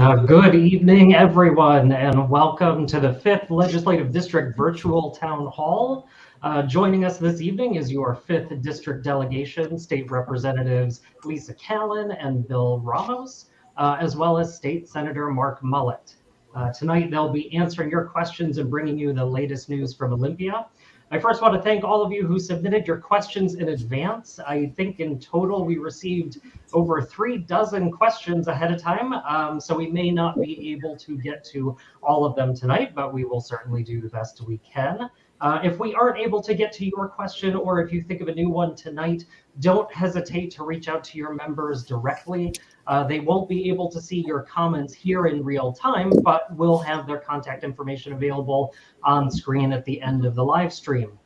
Good evening, everyone, and welcome to the 5th Legislative District Virtual Town Hall. Joining us this evening is your 5th District Delegation, State Representatives Lisa Callan and Bill Ramos, as well as State Senator Mark Mullet. Tonight, they'll be answering your questions and bringing you the latest news from Olympia. I first want to thank all of you who submitted your questions in advance. I think in total we received over 36 questions ahead of time, so we may not be able to get to all of them tonight, but we will certainly do the best we can. If we aren't able to get to your question, or if you think of a new one tonight, don't hesitate to reach out to your members directly. They won't be able to see your comments here in real time, but will have their contact information available on screen at the end of the live stream.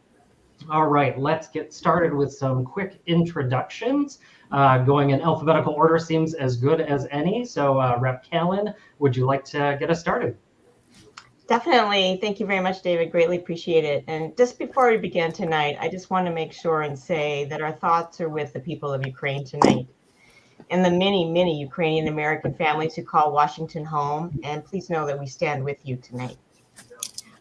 All right, let's get started with some quick introductions. Going in alphabetical order seems as good as any. So Rep. Callan, would you like to get us started? Definitely. Thank you very much, David. Greatly appreciate it. And just before we begin tonight, I just want to make sure and say that our thoughts are with the people of Ukraine tonight and the many, many Ukrainian American families who call Washington home. And please know that we stand with you tonight.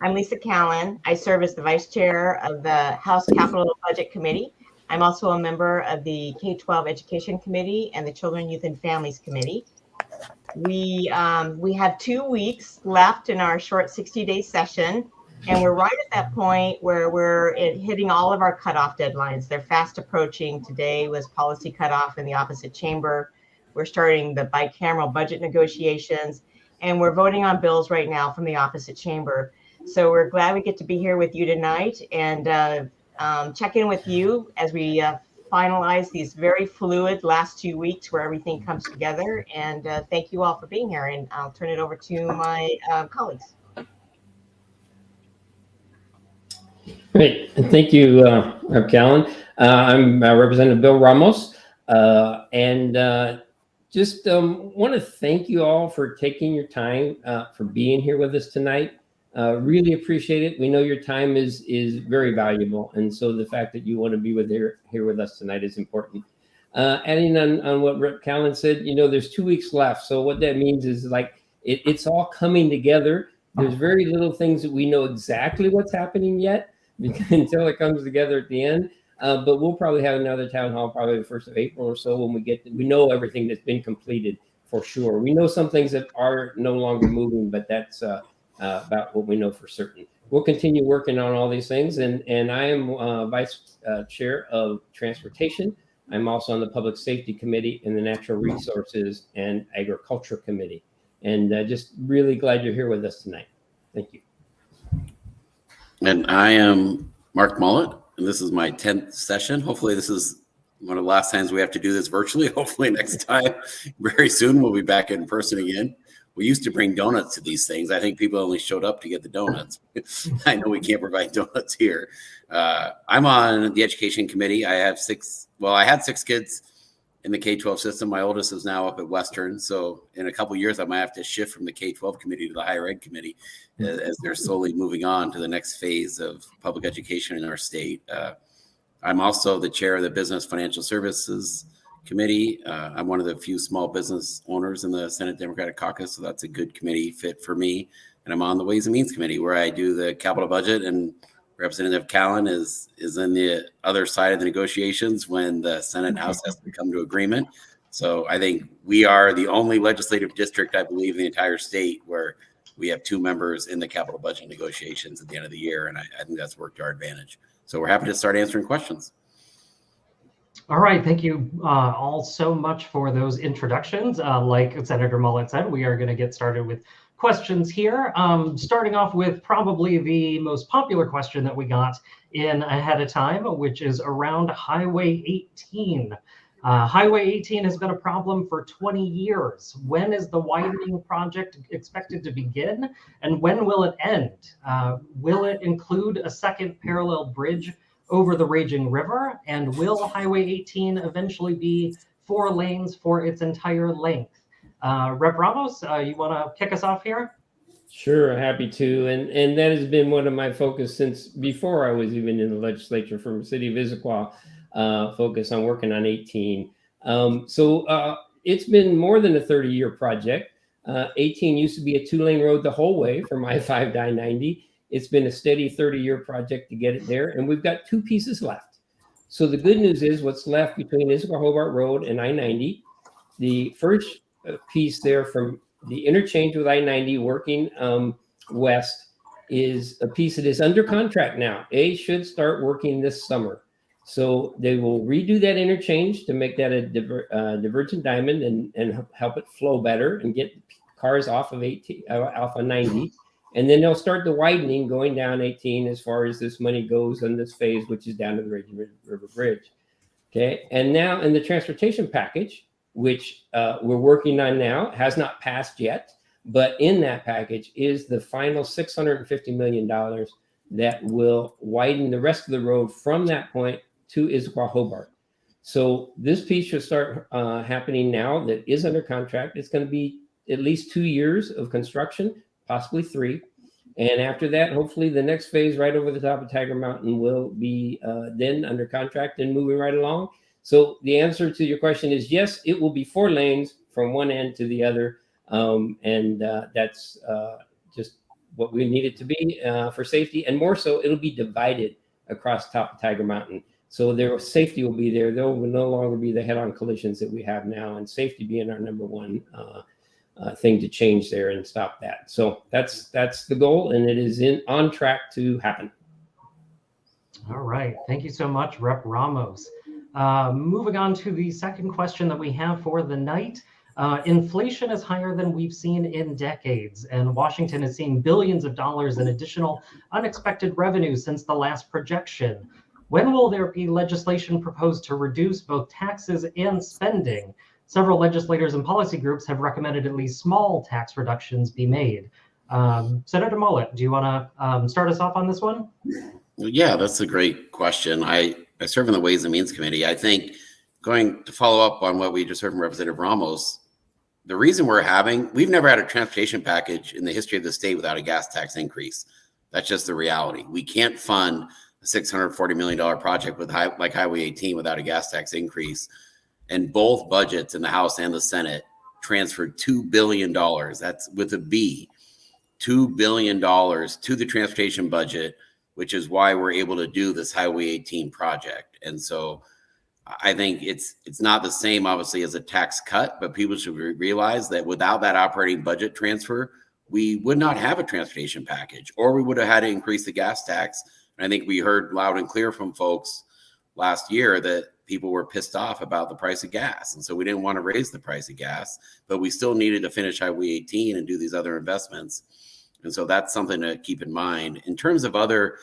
I'm Lisa Callan. I serve as the Vice Chair of the House Capital Budget Committee. I'm also a member of the K-12 Education Committee and the Children, Youth, and Families Committee. We have 2 weeks left in our short 60-day session, and we're right at that point where we're hitting all of our cutoff deadlines. They're fast approaching. Today was policy cutoff in the opposite chamber. We're starting the bicameral budget negotiations, and we're voting on bills right now from the opposite chamber. So we're glad we get to be here with you tonight and check in with you as we finalize these very fluid last 2 weeks where everything comes together. And thank you all for being here. And I'll turn it over to my colleagues. Great. Thank you, Rep. Callan. I'm Representative Bill Ramos. Just want to thank you all for taking your time for being here with us tonight. Really appreciate it. We know your time is very valuable, and so the fact that you want to be here with us tonight is important. Adding on what Rep. Callan said, there's 2 weeks left. So what that means is it's all coming together. There's very little things that we know exactly what's happening yet until it comes together at the end. But we'll probably have another town hall probably the 1st of April or so when we know everything that's been completed for sure. We know some things that are no longer moving, but that's about what we know for certain. We'll continue working on all these things, and I am Vice Chair of Transportation. I'm also on the Public Safety Committee and the Natural Resources and Agriculture Committee. And just really glad you're here with us tonight. Thank you. And I am Mark Mullet, and this is my 10th session. Hopefully this is one of the last times we have to do this virtually. Hopefully next time, very soon, we'll be back in person again. We used to bring donuts to these things. I think people only showed up to get the donuts. I know we can't provide donuts here. I'm on the Education Committee. I had 6 kids in the K-12 system. My oldest is now up at Western. So in a couple of years, I might have to shift from the K-12 committee to the Higher Ed Committee as they're slowly moving on to the next phase of public education in our state. I'm also the chair of the Business Financial Services Committee. I'm one of the few small business owners in the Senate Democratic Caucus, so that's a good committee fit for me. And I'm on the Ways and Means Committee, where I do the capital budget, and Representative Callan is in the other side of the negotiations when the Senate and House has to come to agreement. So I think we are the only legislative district, I believe, in the entire state where we have 2 members in the capital budget negotiations at the end of the year, and I think that's worked to our advantage. So we're happy to start answering questions. All right, thank you all so much for those introductions. Like Senator Mullet said, we are going to get started with questions here. Starting off with probably the most popular question that we got in ahead of time, which is around Highway 18. Highway 18 has been a problem for 20 years. When is the widening project expected to begin, and when will it end? Will it include a second parallel bridge over the raging river? And will Highway 18 eventually be 4 lanes for its entire length? Rep. Ramos, you want to kick us off here? Sure, happy to. And that has been one of my focus since before I was even in the legislature from the city of Issaquah, focus on working on 18. So it's been more than a 30-year project. 18 used to be a 2-lane road the whole way from I-5 to I-90. It's been a steady 30-year project to get it there, and we've got 2 pieces left. So the good news is what's left between Issaquah Hobart Road and I-90, the first piece there from the interchange with I-90 working west is a piece that is under contract now. A should start working this summer. So they will redo that interchange to make that a divergent diamond and help it flow better and get cars off of 18, off of 90. And then they'll start the widening going down 18 as far as this money goes in this phase, which is down to the Raging River Bridge. Okay. And now in the transportation package, which we're working on now, has not passed yet, but in that package is the final $650 million that will widen the rest of the road from that point to Issaquah Hobart. So this piece should start happening now that is under contract. It's going to be at least 2 years of construction, possibly 3. And after that, hopefully the next phase right over the top of Tiger Mountain will be then under contract and moving right along. So the answer to your question is yes, it will be 4 lanes from one end to the other. That's just what we need it to be for safety. And more so, it'll be divided across top of Tiger Mountain. So their safety will be there. There will no longer be the head-on collisions that we have now, and safety being our number one thing to change there and stop that. So that's the goal, and it is on track to happen. All right. Thank you so much, Rep. Ramos. Moving on to the second question that we have for the night. Inflation is higher than we've seen in decades, and Washington has seen billions of dollars in additional unexpected revenue since the last projection. When will there be legislation proposed to reduce both taxes and spending? Several legislators and policy groups have recommended at least small tax reductions be made. Senator Mullet, do you want to start us off on this one? Yeah, that's a great question. I serve in the Ways and Means Committee. I think going to follow up on what we just heard from Representative Ramos, the reason we've never had a transportation package in the history of the state without a gas tax increase. That's just the reality. We can't fund a $640 million project like Highway 18 without a gas tax increase. And both budgets in the House and the Senate transferred $2 billion. That's with a B, $2 billion to the transportation budget, which is why we're able to do this Highway 18 project. And so I think it's not the same, obviously, as a tax cut, but people should realize that without that operating budget transfer, we would not have a transportation package, or we would have had to increase the gas tax. And I think we heard loud and clear from folks last year that people were pissed off about the price of gas. And so we didn't want to raise the price of gas, but we still needed to finish Highway 18 and do these other investments. And so that's something to keep in mind. In terms of other,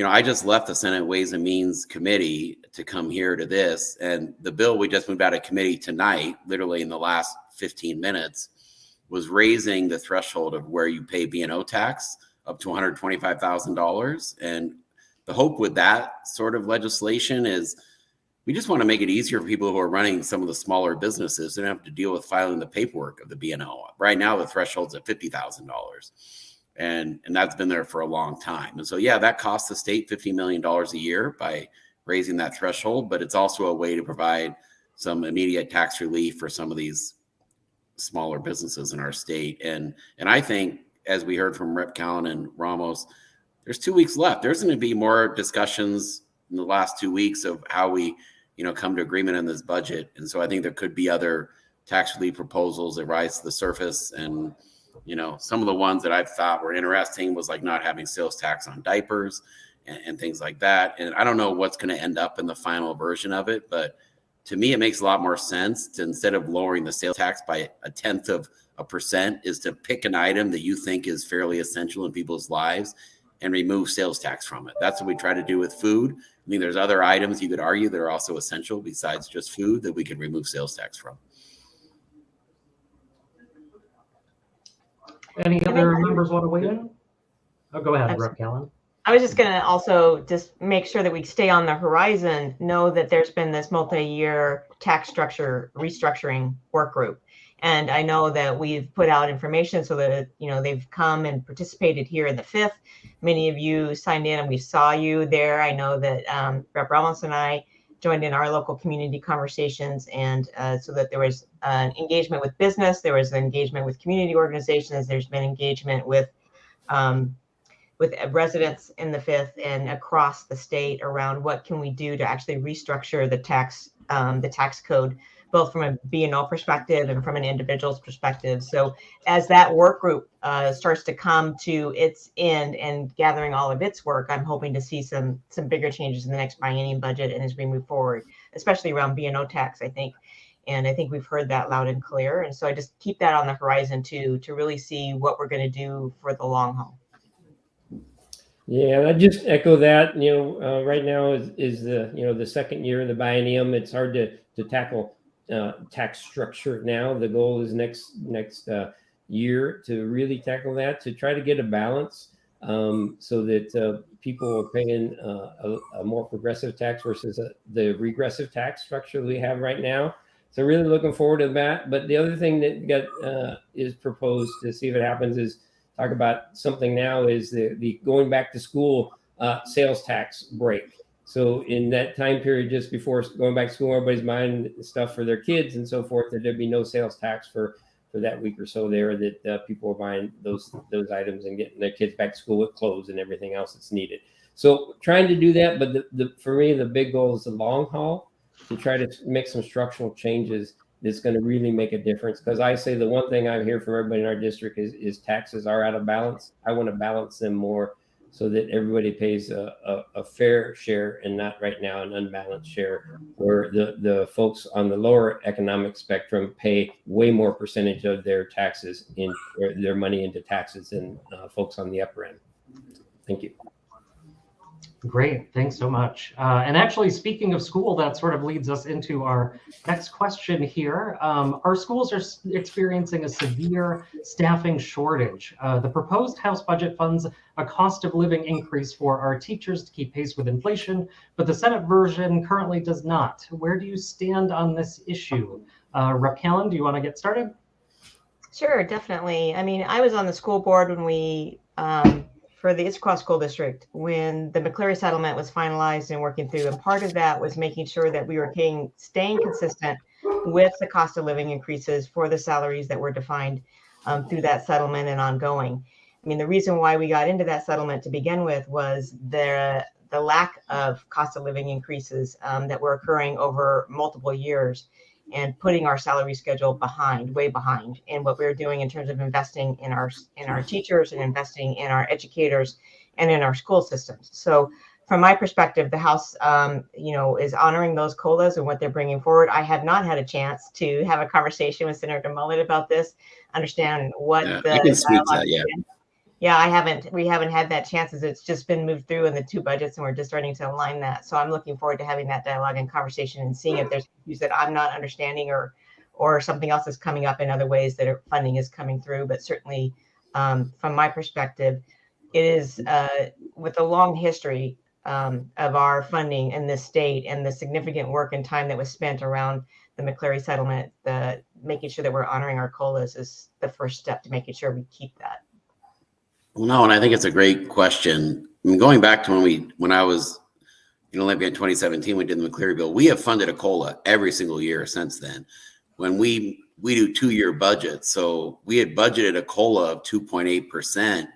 I just left the Senate Ways and Means Committee to come here to this. And the bill we just moved out of committee tonight, literally in the last 15 minutes, was raising the threshold of where you pay B&O tax up to $125,000. And the hope with that sort of legislation is we just want to make it easier for people who are running some of the smaller businesses. They don't have to deal with filing the paperwork of the B&O. Right now, the threshold's at $50,000. And that's been there for a long time. And so, yeah, that costs the state $50 million a year by raising that threshold, but it's also a way to provide some immediate tax relief for some of these smaller businesses in our state. And I think, as we heard from Rep. Callan and Ramos, there's 2 weeks left. There's going to be more discussions in the last 2 weeks of how we, come to agreement on this budget. And so I think there could be other tax relief proposals that rise to the surface. And some of the ones that I thought were interesting was like not having sales tax on diapers and things like that. And I don't know what's going to end up in the final version of it, but to me, it makes a lot more sense to, instead of lowering the sales tax by 0.1%, is to pick an item that you think is fairly essential in people's lives and remove sales tax from it. That's what we try to do with food. I mean, there's other items you could argue that are also essential besides just food that we could remove sales tax from. Any other members want to weigh in? Oh, go ahead, Rep. Callan. I was just going to also just make sure that we stay on the horizon, know that there's been this multi-year tax structure restructuring work group. And I know that we've put out information so that, they've come and participated here in the 5th. Many of you signed in and we saw you there. I know that Rep. Ramos and I joined in our local community conversations, and so that there was engagement with business, there was engagement with community organizations, there's been engagement with residents in the Fifth and across the state around what can we do to actually restructure the tax code, both from a B&O perspective and from an individual's perspective. So as that work group starts to come to its end and gathering all of its work, I'm hoping to see some bigger changes in the next biennium budget and as we move forward, especially around B&O tax, I think. And I think we've heard that loud and clear. And so I just keep that on the horizon too, to really see what we're going to do for the long haul. Yeah, I just echo that. Right now is the second year of the biennium. It's hard to tackle tax structure now. The goal is next year to really tackle that, to try to get a balance so that people are paying a more progressive tax versus the regressive tax structure we have right now. So really looking forward to that. But the other thing that is proposed to see if it happens is talk about something now is the going back to school sales tax break. So in that time period, just before going back to school, everybody's buying stuff for their kids and so forth, that there'd be no sales tax for that week or so there, that people are buying those items and getting their kids back to school with clothes and everything else that's needed. So trying to do that, but for me, the big goal is the long haul, to try to make some structural changes that's going to really make a difference. Because I say the one thing I hear from everybody in our district is taxes are out of balance. I want to balance them more so that everybody pays a fair share and not right now an unbalanced share, where the folks on the lower economic spectrum pay way more percentage of their taxes their money into taxes than folks on the upper end. Thank you. Great, thanks so much. And actually, speaking of school, that sort of leads us into our next question here. Our schools are experiencing a severe staffing shortage. The proposed House budget funds a cost of living increase for our teachers to keep pace with inflation, but the Senate version currently does not. Where do you stand on this issue? Rep. Callan, do you want to get started? Sure, definitely. I mean, I was on the school board when we for the Issaquah School District when the McCleary settlement was finalized and working through. And part of that was making sure that we were staying consistent with the cost of living increases for the salaries that were defined through that settlement and ongoing. I mean, the reason why we got into that settlement to begin with was the lack of cost of living increases that were occurring over multiple years, and putting our salary schedule way behind in what we're doing in terms of investing in our teachers and investing in our educators and in our school systems. So from my perspective, the House, is honoring those COLAs and what they're bringing forward. I have not had a chance to have a conversation with Senator Mullet about this, understand what the I can speak to that, yeah. Yeah, we haven't had that chance, as it's just been moved through in the two budgets and we're just starting to align that. So I'm looking forward to having that dialogue and conversation and seeing if there's issues that I'm not understanding or something else is coming up in other ways that funding is coming through. But certainly from my perspective, it is with a long history of our funding in this state and the significant work and time that was spent around the McCleary settlement, making sure that we're honoring our COLAs is the first step to making sure we keep that. Well, no, and I think it's a great question. I mean, going back to when I was in Olympia in 2017, we did the McCleary bill. We have funded a COLA every single year since then. When we do 2-year budgets, so we had budgeted a COLA of 2.8%,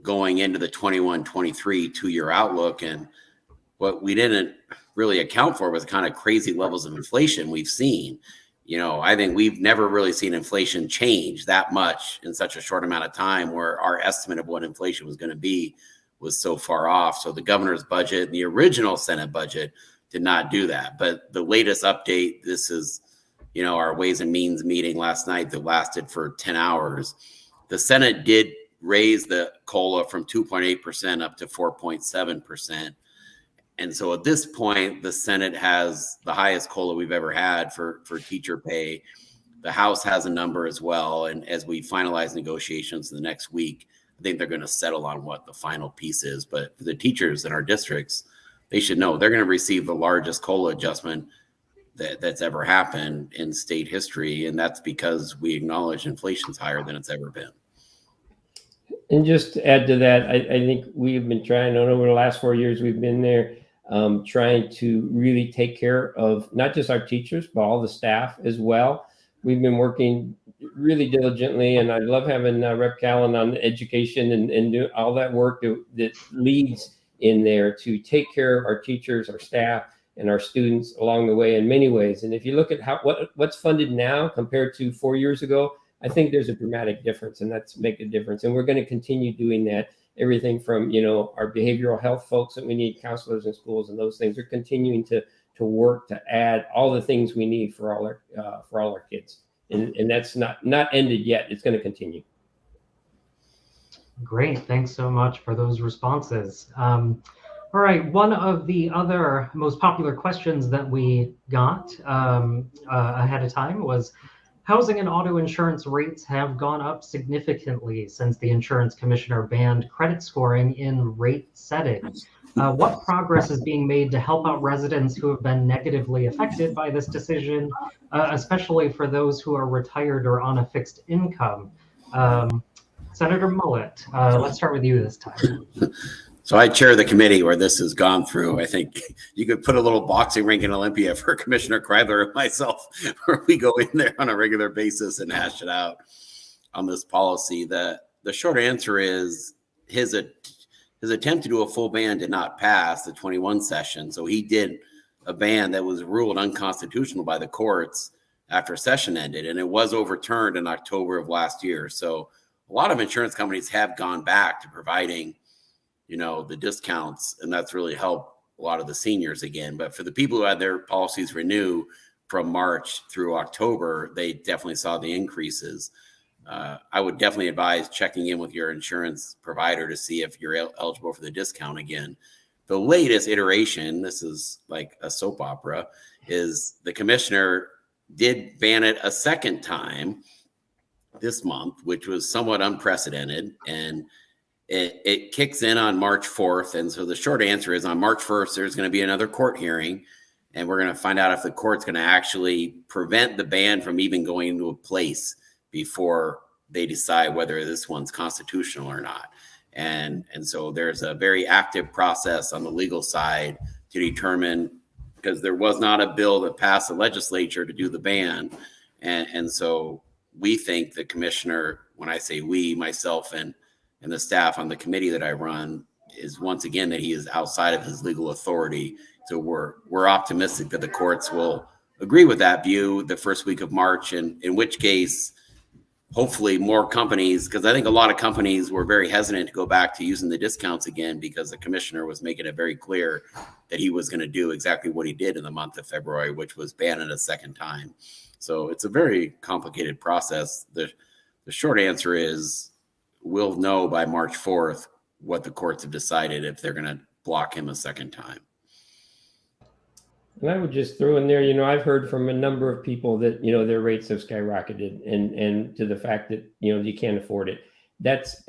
going into the 21-23 2-year outlook, and what we didn't really account for was kind of crazy levels of inflation we've seen. I think we've never really seen inflation change that much in such a short amount of time, where our estimate of what inflation was going to be was so far off. So the governor's budget and the original Senate budget did not do that. But the latest update, this is, our Ways and Means meeting last night that lasted for 10 hours. The Senate did raise the COLA from 2.8% up to 4.7%. And so at this point, the Senate has the highest COLA we've ever had for teacher pay. The House has a number as well. And as we finalize negotiations in the next week, I think they're going to settle on what the final piece is. But for the teachers in our districts, they should know they're going to receive the largest COLA adjustment that's ever happened in state history. And that's because we acknowledge inflation's higher than it's ever been. And just to add to that, I think we've been trying, over the last 4 years we've been there, trying to really take care of not just our teachers, but all the staff as well. We've been working really diligently, and I love having Rep. Callan on education and do all that work that leads in there to take care of our teachers, our staff, and our students along the way in many ways. And if you look at what's funded now compared to 4 years ago, I think there's a dramatic difference, and that's make a difference. And we're going to continue doing that. Everything from, our behavioral health folks that we need, counselors in schools, and those things are continuing to work to add all the things we need for all our kids. And that's not ended yet. It's going to continue. Great. Thanks so much for those responses. All right. One of the other most popular questions that we got ahead of time was, housing and auto insurance rates have gone up significantly since the insurance commissioner banned credit scoring in rate setting. What progress is being made to help out residents who have been negatively affected by this decision, especially for those who are retired or on a fixed income? Senator Mullet, let's start with you this time. So I chair the committee where this has gone through. I think you could put a little boxing rink in Olympia for Commissioner Kreidler and myself, where we go in there on a regular basis and hash it out on this policy. The short answer is his attempt to do a full ban did not pass the 21 session. So he did a ban that was ruled unconstitutional by the courts after session ended, and it was overturned in October of last year. So a lot of insurance companies have gone back to providing the discounts, and that's really helped a lot of the seniors again. But for the people who had their policies renew from March through October, they definitely saw the increases. I would definitely advise checking in with your insurance provider to see if you're eligible for the discount again. The latest iteration, this is like a soap opera, is the commissioner did ban it a second time this month, which was somewhat unprecedented, and it kicks in on March 4th. And so the short answer is on March 1st, there's going to be another court hearing, and we're going to find out if the court's going to actually prevent the ban from even going into place before they decide whether this one's constitutional or not. And so there's a very active process on the legal side to determine, because there was not a bill that passed the legislature to do the ban. And so we think the commissioner, when I say we, myself and the staff on the committee that I run, is once again that he is outside of his legal authority. So we're optimistic that the courts will agree with that view the first week of March, and in which case, hopefully more companies, because I think a lot of companies were very hesitant to go back to using the discounts again, because the commissioner was making it very clear that he was going to do exactly what he did in the month of February, which was ban it a second time. So it's a very complicated process. The short answer is we'll know by March 4th what the courts have decided if they're going to block him a second time. And I would just throw in there, I've heard from a number of people that, their rates have skyrocketed and to the fact that, you can't afford it. That's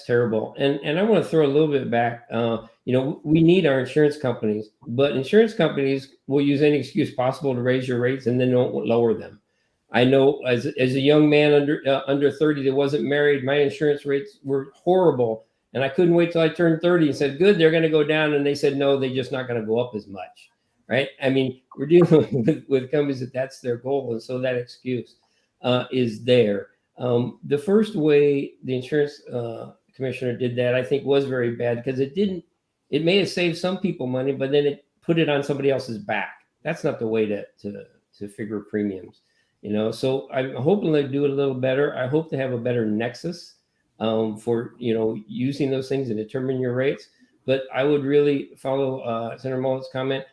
terrible. And I want to throw a little bit back. We need our insurance companies, but insurance companies will use any excuse possible to raise your rates and then don't lower them. I know as a young man under 30 that wasn't married, my insurance rates were horrible. And I couldn't wait till I turned 30 and said, good, they're going to go down. And they said, no, they're just not going to go up as much. Right. I mean, we're dealing with companies that's their goal. And so that excuse is there. The first way the insurance commissioner did that, I think, was very bad, because it may have saved some people money, but then it put it on somebody else's back. That's not the way to figure premiums. So I'm hoping they do it a little better. I hope to have a better nexus for, using those things and determine your rates. But I would really follow Senator Mullet's comment.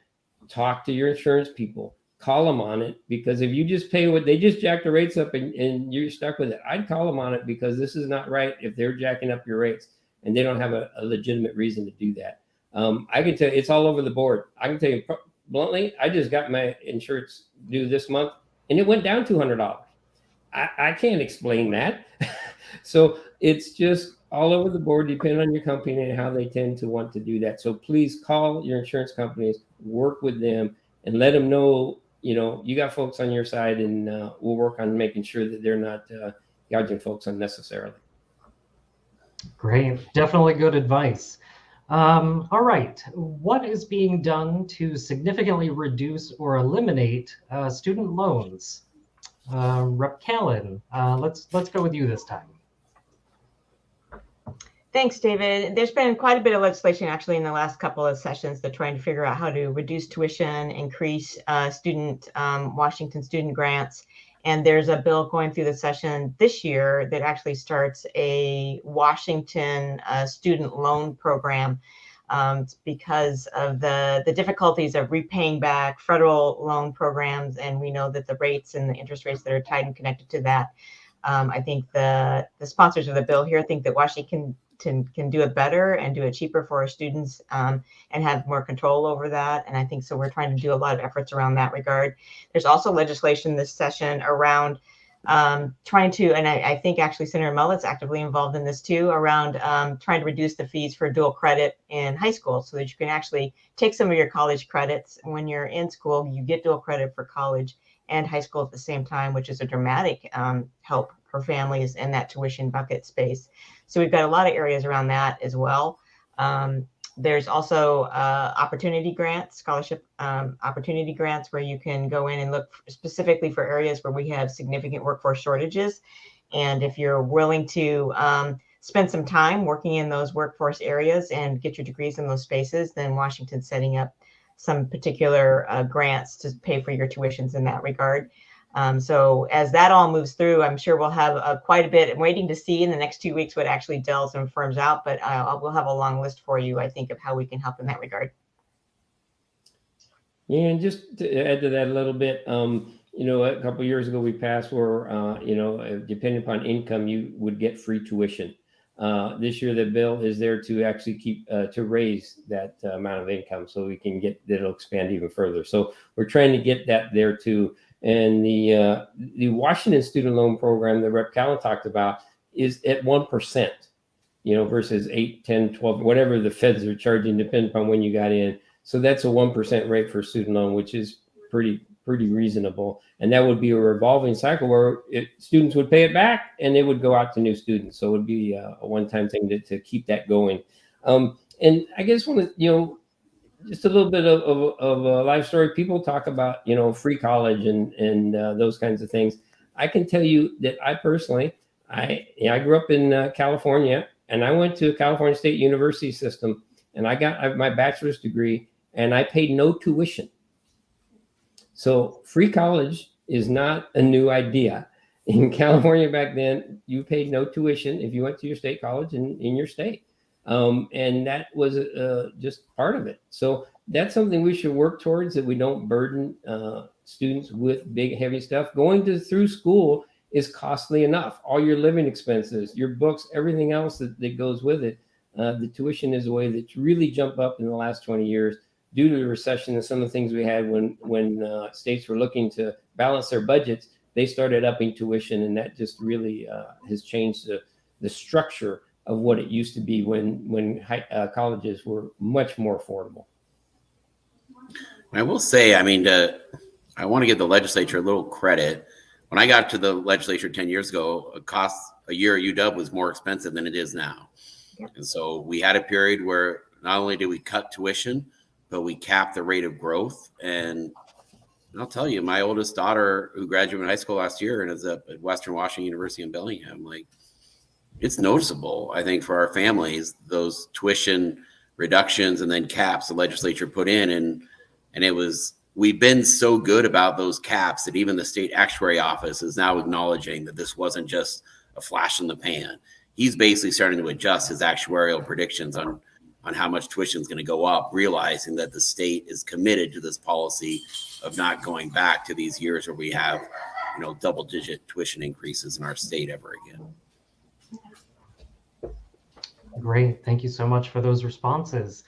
Talk to your insurance people, call them on it, because if you just pay what they just jack the rates up and you're stuck with it, I'd call them on it, because this is not right if they're jacking up your rates and they don't have a legitimate reason to do that. I can tell you, it's all over the board. I can tell you bluntly, I just got my insurance due this month and it went down $200. I can't explain that. So it's just all over the board, depending on your company and how they tend to want to do that. So please call your insurance companies, work with them, and let them know, you got folks on your side, and we'll work on making sure that they're not gouging folks unnecessarily. Great. Definitely good advice. All right. What is being done to significantly reduce or eliminate student loans? Rep. Callan, let's go with you this time. Thanks, David. There's been quite a bit of legislation actually in the last couple of sessions that trying to figure out how to reduce tuition, increase Washington student grants. And there's a bill going through the session this year that actually starts a Washington student loan program because of the difficulties of repaying back federal loan programs. And we know that the rates and the interest rates that are tied and connected to that. I think the sponsors of the bill here think that Washington can do it better and do it cheaper for our students and have more control over that. And I think so we're trying to do a lot of efforts around that regard. There's also legislation this session around trying to, and I think actually Senator Mullet's actively involved in this too, around trying to reduce the fees for dual credit in high school so that you can actually take some of your college credits. When you're in school, you get dual credit for college and high school at the same time, which is a dramatic help for families in that tuition bucket space. So we've got a lot of areas around that as well. There's also opportunity grants, scholarship opportunity grants, where you can go in and look specifically for areas where we have significant workforce shortages. And if you're willing to spend some time working in those workforce areas and get your degrees in those spaces, then Washington's setting up some particular grants to pay for your tuitions in that regard. So as that all moves through, I'm sure we'll have quite a bit. I'm waiting to see in the next 2 weeks what actually dells and firms out, but we'll have a long list for you, I think, of how we can help in that regard. Yeah, and just to add to that a little bit, a couple of years ago we passed where, depending upon income, you would get free tuition. This year, the bill is there to actually to raise that amount of income so we can it'll expand even further. So we're trying to get that there too. And the Washington student loan program that Rep. Callan talked about is at 1%, versus 8, 10, 12, whatever the feds are charging, depending upon when you got in. So that's a 1% rate for student loan, which is pretty reasonable. And that would be a revolving cycle where students would pay it back and it would go out to new students. So it would be a one-time thing to keep that going. And I guess just a little bit of a life story. People talk about, free college and those kinds of things. I can tell you that I personally, I grew up in California, and I went to California State University system, and I got my bachelor's degree, and I paid no tuition. So free college is not a new idea. In California back then, you paid no tuition if you went to your state college in your state. And that was just part of it. So that's something we should work towards, that we don't burden students with big, heavy stuff. Going through school is costly enough. All your living expenses, your books, everything else that goes with it. The tuition is a way that's really jumped up in the last 20 years due to the recession and some of the things we had when states were looking to balance their budgets. They started upping tuition, and that just really has changed the structure of what it used to be when colleges were much more affordable. I will say, I want to give the legislature a little credit. When I got to the legislature 10 years ago, a year at UW was more expensive than it is now. Yep. And so we had a period where not only did we cut tuition, but we capped the rate of growth. And I'll tell you, my oldest daughter, who graduated high school last year and is at Western Washington University in Bellingham, it's noticeable, I think, for our families, those tuition reductions and then caps the legislature put in. And we've been so good about those caps that even the state actuary office is now acknowledging that this wasn't just a flash in the pan. He's basically starting to adjust his actuarial predictions on how much tuition is going to go up, realizing that the state is committed to this policy of not going back to these years where we have, double-digit tuition increases in our state ever again. Great. Thank you so much for those responses.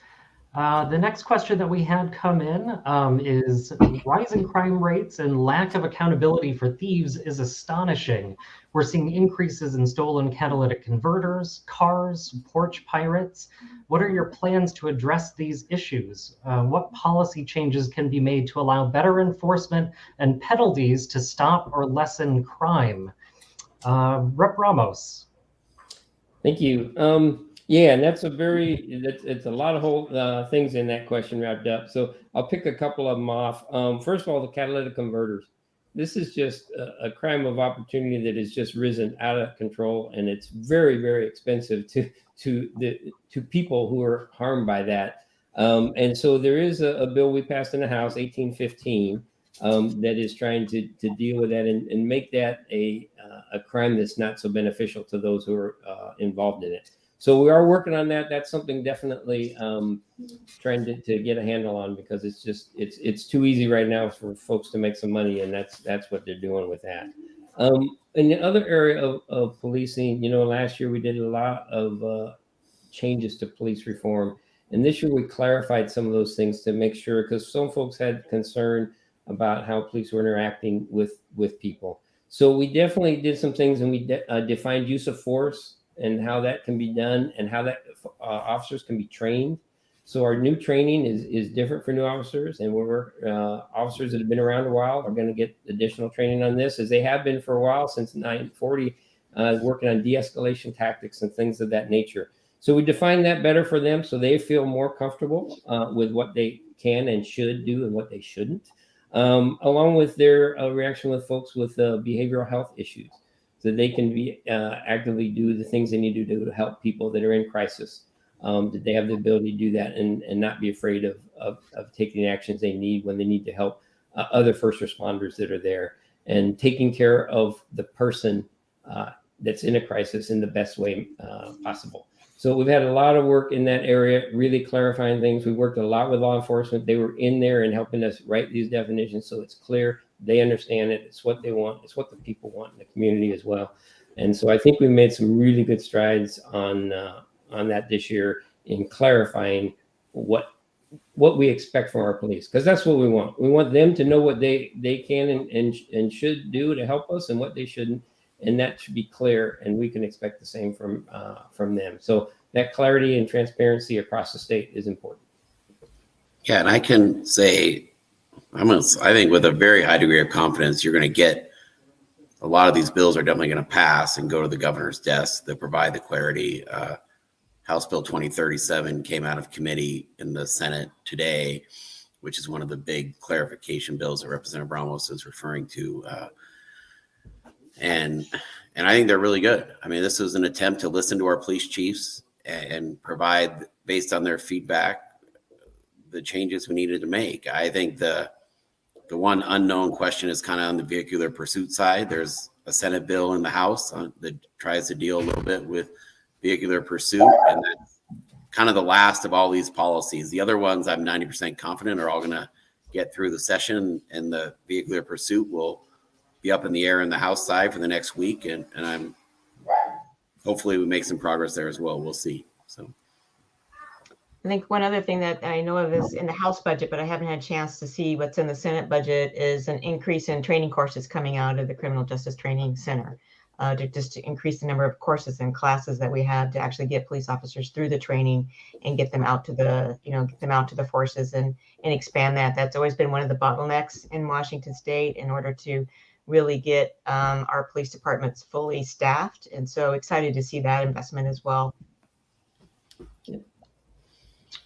The next question that we had come in is rising crime rates and lack of accountability for thieves is astonishing. We're seeing increases in stolen catalytic converters, cars, porch pirates. What are your plans to address these issues? What policy changes can be made to allow better enforcement and penalties to stop or lessen crime? Rep. Ramos. Thank you. Yeah, and that's it's a lot of whole things in that question wrapped up. So I'll pick a couple of them off. First of all, the catalytic converters. This is just a crime of opportunity that has just risen out of control, and it's very, very expensive to people who are harmed by that. And so there is a bill we passed in the House, 1815, that is trying to deal with that and make that a crime that's not so beneficial to those who are involved in it. So we are working on that. That's something definitely trying to get a handle on, because it's too easy right now for folks to make some money, and that's what they're doing with that. In the other area of policing, last year we did a lot of changes to police reform, and this year we clarified some of those things to make sure, because some folks had concern about how police were interacting with people. So we definitely did some things, and we defined use of force and how that can be done, and how that officers can be trained. So our new training is different for new officers, and officers that have been around a while are going to get additional training on this, as they have been for a while, since 1940, working on de-escalation tactics and things of that nature. So we define that better for them, so they feel more comfortable with what they can and should do and what they shouldn't, along with their reaction with folks with behavioral health issues, so they can be actively do the things they need to do to help people that are in crisis. That they have the ability to do that and not be afraid of taking the actions they need when they need to help other first responders that are there, and taking care of the person that's in a crisis in the best way possible. So we've had a lot of work in that area, really clarifying things. We worked a lot with law enforcement. They were in there and helping us write these definitions so it's clear. They understand it. It's what they want. It's what the people want in the community as well. And so I think we made some really good strides on that this year in clarifying what we expect from our police, because that's what we want. We want them to know what they can and should do to help us, and what they shouldn't, and that should be clear, and we can expect the same from them. So that clarity and transparency across the state is important. Yeah, and I can say, I think with a very high degree of confidence, you're going to get a lot of these bills are definitely going to pass and go to the governor's desk that provide the clarity. House Bill 2037 came out of committee in the Senate today, which is one of the big clarification bills that Representative Ramos is referring to. And I think they're really good. I mean, this was an attempt to listen to our police chiefs and provide, based on their feedback, the changes we needed to make. I think the one unknown question is kind of on the vehicular pursuit side. There's a Senate bill in the House that tries to deal a little bit with vehicular pursuit, and that's kind of the last of all these policies. The other ones, I'm 90% confident, are all going to get through the session, and the vehicular pursuit will be up in the air in the House side for the next week, and I'm hopefully we make some progress there as well. We'll see. So I think one other thing that I know of is in the House budget, but I haven't had a chance to see what's in the Senate budget, is an increase in training courses coming out of the Criminal Justice Training Center, to increase the number of courses and classes that we have to actually get police officers through the training and get them out to the forces and expand that. That's always been one of the bottlenecks in Washington State in order to really get our police departments fully staffed. And so excited to see that investment as well.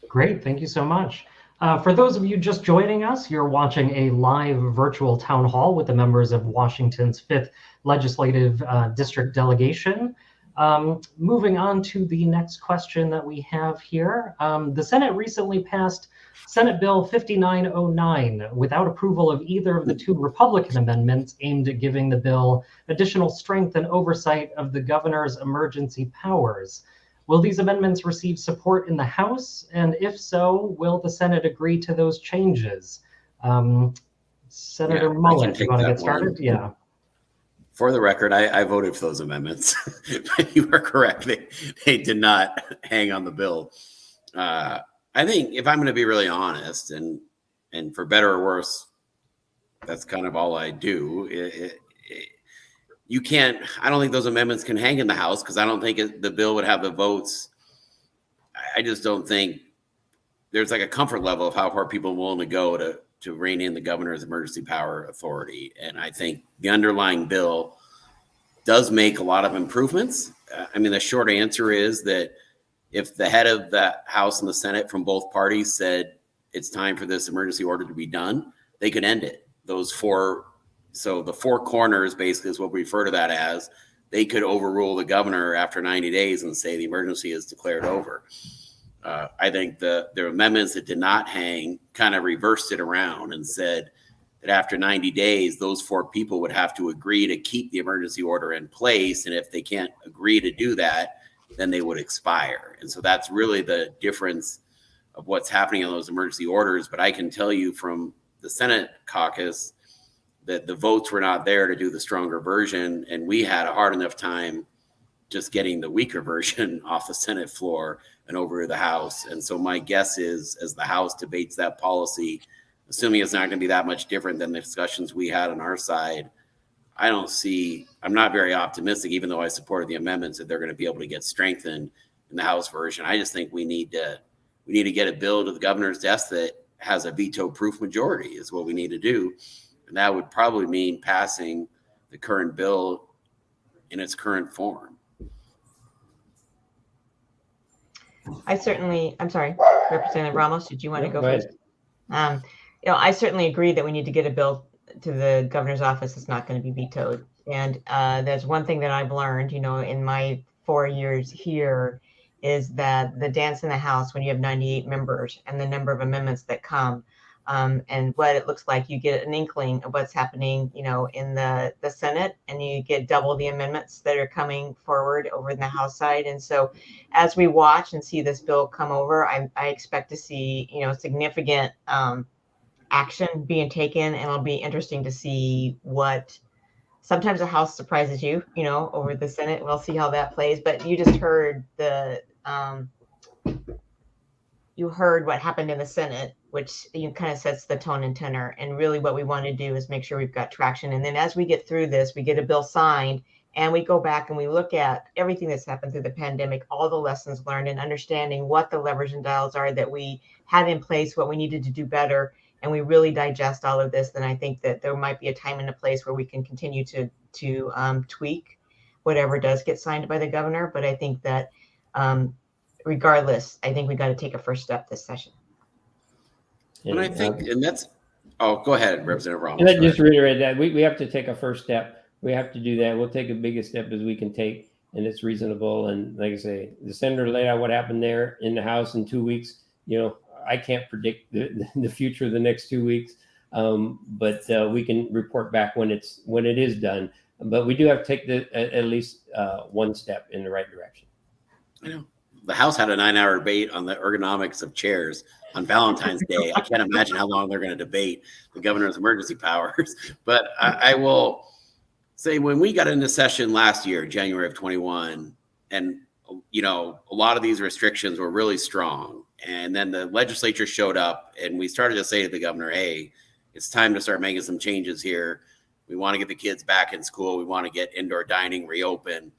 Great, thank you so much. For those of you just joining us, you're watching a live virtual town hall with the members of Washington's 5th Legislative District Delegation. Moving on to the next question that we have here. The Senate recently passed Senate Bill 5909 without approval of either of the two Republican amendments aimed at giving the bill additional strength and oversight of the governor's emergency powers. Will these amendments receive support in the House? And if so, will the Senate agree to those changes? Senator Mullen, do you want to get started? Yeah. For the record, I voted for those amendments. You are correct. They did not hang on the bill. I think, if I'm going to be really honest, and for better or worse, that's kind of all I do. You can't, I don't think those amendments can hang in the House, because I don't think the bill would have the votes. I just don't think there's like a comfort level of how far people are willing to go to rein in the governor's emergency power authority. And I think the underlying bill does make a lot of improvements. I mean, the short answer is that if the head of the House and the Senate from both parties said it's time for this emergency order to be done, they could end it. So the four corners basically is what we refer to that as. They could overrule the governor after 90 days and say the emergency is declared over. I think the amendments that did not hang kind of reversed it around and said that after 90 days, those four people would have to agree to keep the emergency order in place. And if they can't agree to do that, then they would expire. And so that's really the difference of what's happening on those emergency orders. But I can tell you from the Senate caucus that the votes were not there to do the stronger version. And we had a hard enough time just getting the weaker version off the Senate floor and over to the House. And so my guess is, as the House debates that policy, assuming it's not going to be that much different than the discussions we had on our side, I'm not very optimistic, even though I supported the amendments, that they're going to be able to get strengthened in the House version. I just think we need to get a bill to the governor's desk that has a veto-proof majority is what we need to do. And that would probably mean passing the current bill in its current form. I'm sorry, Representative Ramos, did you want to go ahead. first? I certainly agree that we need to get a bill to the governor's office that's not going to be vetoed. And there's one thing that I've learned, in my 4 years here, is that the dance in the House, when you have 98 members and the number of amendments that come, and what it looks like, you get an inkling of what's happening, in the Senate, and you get double the amendments that are coming forward over in the House side. And so as we watch and see this bill come over, I expect to see, significant action being taken, and it'll be interesting to see what sometimes the House surprises you, over the Senate. We'll see how that plays. But you just heard you heard what happened in the Senate, which kind of sets the tone and tenor. And really what we want to do is make sure we've got traction. And then as we get through this, we get a bill signed and we go back and we look at everything that's happened through the pandemic, all the lessons learned, and understanding what the levers and dials are that we had in place, what we needed to do better. And we really digest all of this. Then I think that there might be a time and a place where we can continue to tweak whatever does get signed by the governor. But I think that regardless, I think we got to take a first step this session. And I think, go ahead, Representative Ramos. And just reiterate that we have to take a first step. We have to do that. We'll take as big a step as we can take, and it's reasonable. And like I say, the senator laid out what happened there in the House in 2 weeks. I can't predict the future of the next 2 weeks, but we can report back when it is done. But we do have to take at least one step in the right direction. I know. The House had a 9-hour debate on the ergonomics of chairs on Valentine's Day. I can't imagine how long they're going to debate the governor's emergency powers. But I will say, when we got into session last year, January of 21, and a lot of these restrictions were really strong. And then the legislature showed up and we started to say to the governor, hey, it's time to start making some changes here. We want to get the kids back in school. We want to get indoor dining reopened.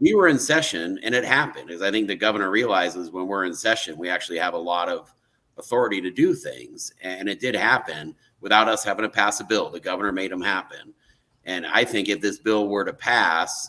We were in session and it happened, because I think the governor realizes when we're in session, we actually have a lot of authority to do things. And it did happen without us having to pass a bill. The governor made them happen. And I think if this bill were to pass,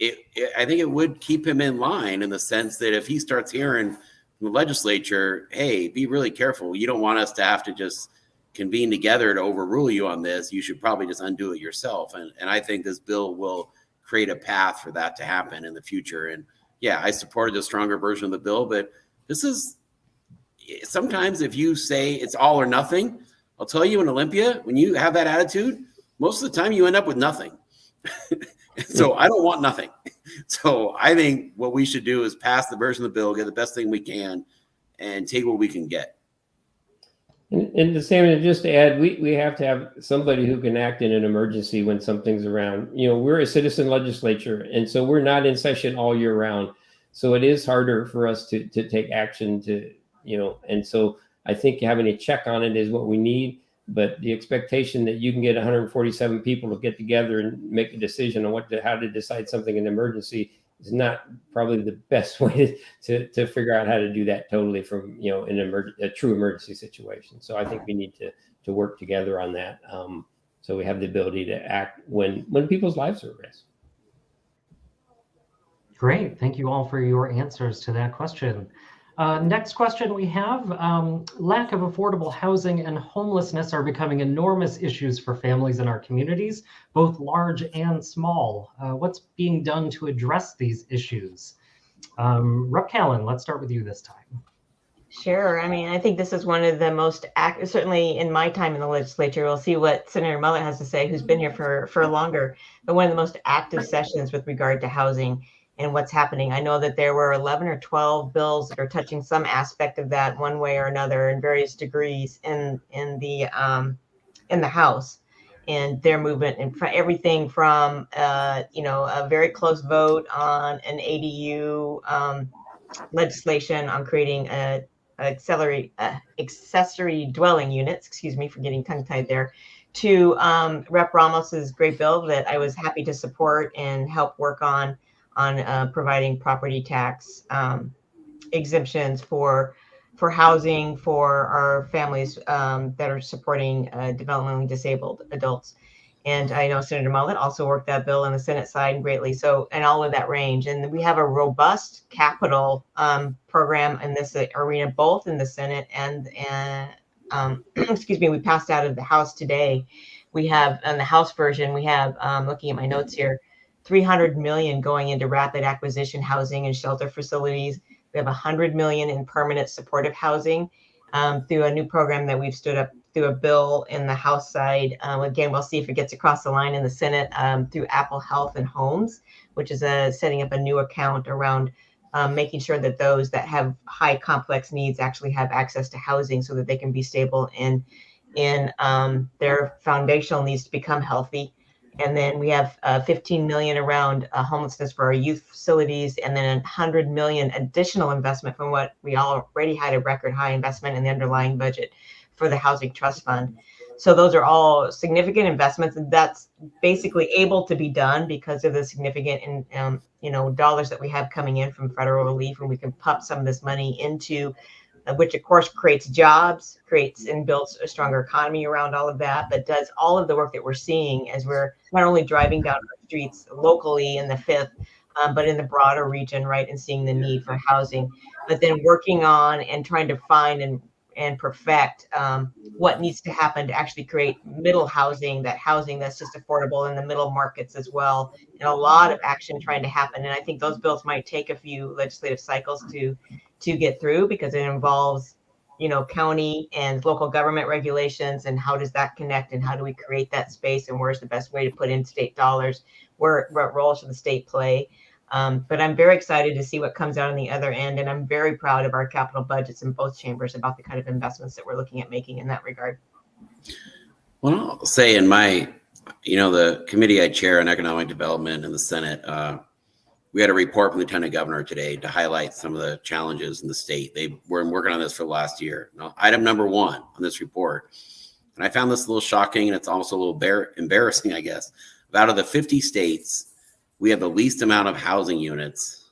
I think it would keep him in line, in the sense that if he starts hearing from the legislature, hey, be really careful. You don't want us to have to just convene together to overrule you on this. You should probably just undo it yourself. And I think this bill will create a path for that to happen in the future. And yeah, I supported the stronger version of the bill, but this is, sometimes if you say it's all or nothing, I'll tell you, in Olympia, when you have that attitude, most of the time you end up with nothing. So I don't want nothing. So I think what we should do is pass the version of the bill, get the best thing we can, and take what we can get. And the same, just to add, we have to have somebody who can act in an emergency when something's around. We're a citizen legislature, and so we're not in session all year round. So it is harder for us to take action and so I think having a check on it is what we need. But the expectation that you can get 147 people to get together and make a decision on how to decide something in an emergency is not probably the best way to figure out how to do that totally from, a true emergency situation. So I think we need to work together on that. So we have the ability to act when people's lives are at risk. Great. Thank you all for your answers to that question. Next question we have, lack of affordable housing and homelessness are becoming enormous issues for families in our communities, both large and small. What's being done to address these issues? Rep. Callan, let's start with you this time. Sure. I mean, I think this is one of the most active, certainly in my time in the legislature. We'll see what Senator Mullet has to say, who's been here for longer, but one of the most active sessions with regard to housing and what's happening. I know that there were 11 or 12 bills that are touching some aspect of that one way or another in various degrees in the House, and their movement and everything from a very close vote on an ADU legislation on creating accessory dwelling units, excuse me for getting tongue tied there, to Rep. Ramos's great bill that I was happy to support and help work on providing property tax exemptions for housing for our families that are supporting developmentally disabled adults. And I know Senator Mullet also worked that bill on the Senate side greatly. So, and all of that range. And we have a robust capital program in this arena, both in the Senate and excuse me, we passed out of the House today. We have on the House version, we have, looking at my notes here, 300 million going into rapid acquisition housing and shelter facilities. We have 100 million in permanent supportive housing through a new program that we've stood up through a bill in the House side. Again, we'll see if it gets across the line in the Senate through Apple Health and Homes, which is setting up a new account around making sure that those that have high complex needs actually have access to housing so that they can be stable in their foundational needs to become healthy. And then we have 15 million around homelessness for our youth facilities, and then 100 million additional investment from what we already had a record high investment in the underlying budget for the Housing Trust Fund. So those are all significant investments, and that's basically able to be done because of the significant dollars that we have coming in from federal relief, and we can pump some of this money into which of course creates jobs, creates and builds a stronger economy around all of that, but does all of the work that we're seeing as we're not only driving down our streets locally in the Fifth, but in the broader region, right, and seeing the need for housing, but then working on and trying to find and perfect what needs to happen to actually create middle housing that's just affordable in the middle markets as well, and a lot of action trying to happen. And I think those bills might take a few legislative cycles to get through because it involves, county and local government regulations, and how does that connect, and how do we create that space, and where's the best way to put in state dollars, what role should the state play. But I'm very excited to see what comes out on the other end, and I'm very proud of our capital budgets in both chambers about the kind of investments that we're looking at making in that regard. Well, I'll say in my, the committee I chair on economic development in the Senate, we had a report from the Lieutenant Governor today to highlight some of the challenges in the state. They were working on this for the last year. Now, item number 1 on this report, and I found this a little shocking, and it's also a little embarrassing, I guess. Out of the 50 states, we have the least amount of housing units,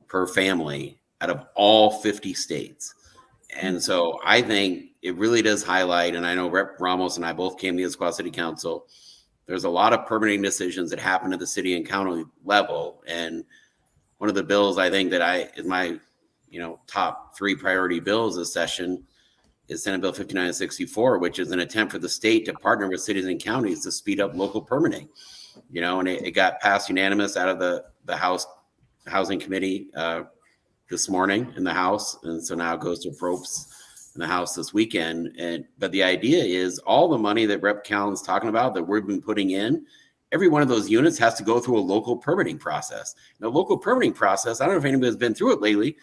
per family out of all 50 states. And so I think it really does highlight, and I know Rep. Ramos and I both came to the Esquimalt City Council. There's a lot of permitting decisions that happen at the city and county level. And one of the bills I think that is my, top 3 priority bills this session is Senate Bill 5964, which is an attempt for the state to partner with cities and counties to speed up local permitting. And it got passed unanimous out of the House Housing Committee this morning in the House. And so now it goes to Probst in the House this weekend. But the idea is all the money that Rep. Callan's talking about that we've been putting in, every one of those units has to go through a local permitting process. The local permitting process, I don't know if anybody's been through it lately,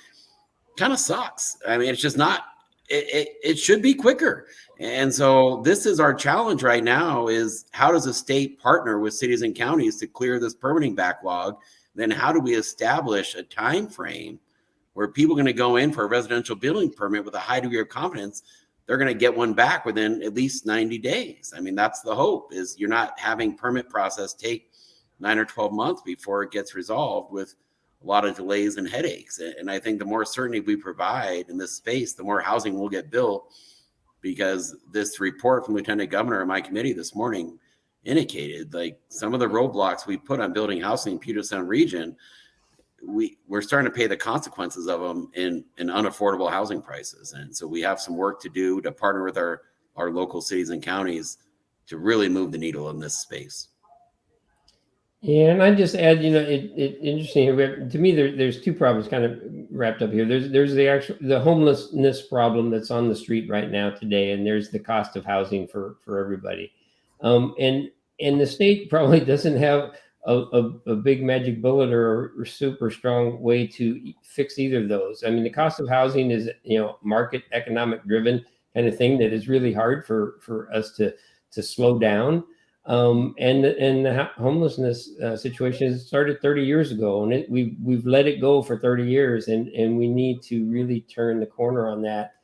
kind of sucks. I mean, it's just not, it should be quicker. And so this is our challenge right now, is how does the state partner with cities and counties to clear this permitting backlog? Then how do we establish a time frame where people are going to go in for a residential building permit with a high degree of confidence they're going to get one back within at least 90 days. I mean, that's the hope, is you're not having permit process take 9 or 12 months before it gets resolved with a lot of delays and headaches. And I think the more certainty we provide in this space, the more housing will get built, because this report from Lieutenant Governor in my committee this morning indicated, like, some of the roadblocks we put on building housing in Puget Sound region, we're starting to pay the consequences of them in unaffordable housing prices. And so we have some work to do to partner with our local cities and counties to really move the needle in this space. Yeah, and I just add, it interesting to me. There's two problems kind of wrapped up here. There's the homelessness problem that's on the street right now today, and there's the cost of housing for everybody. And the state probably doesn't have a big magic bullet or super strong way to fix either of those. I mean, the cost of housing is market economic driven kind of thing that is really hard for us to slow down. And the homelessness situation started 30 years ago, and we've let it go for 30 years, and we need to really turn the corner on that.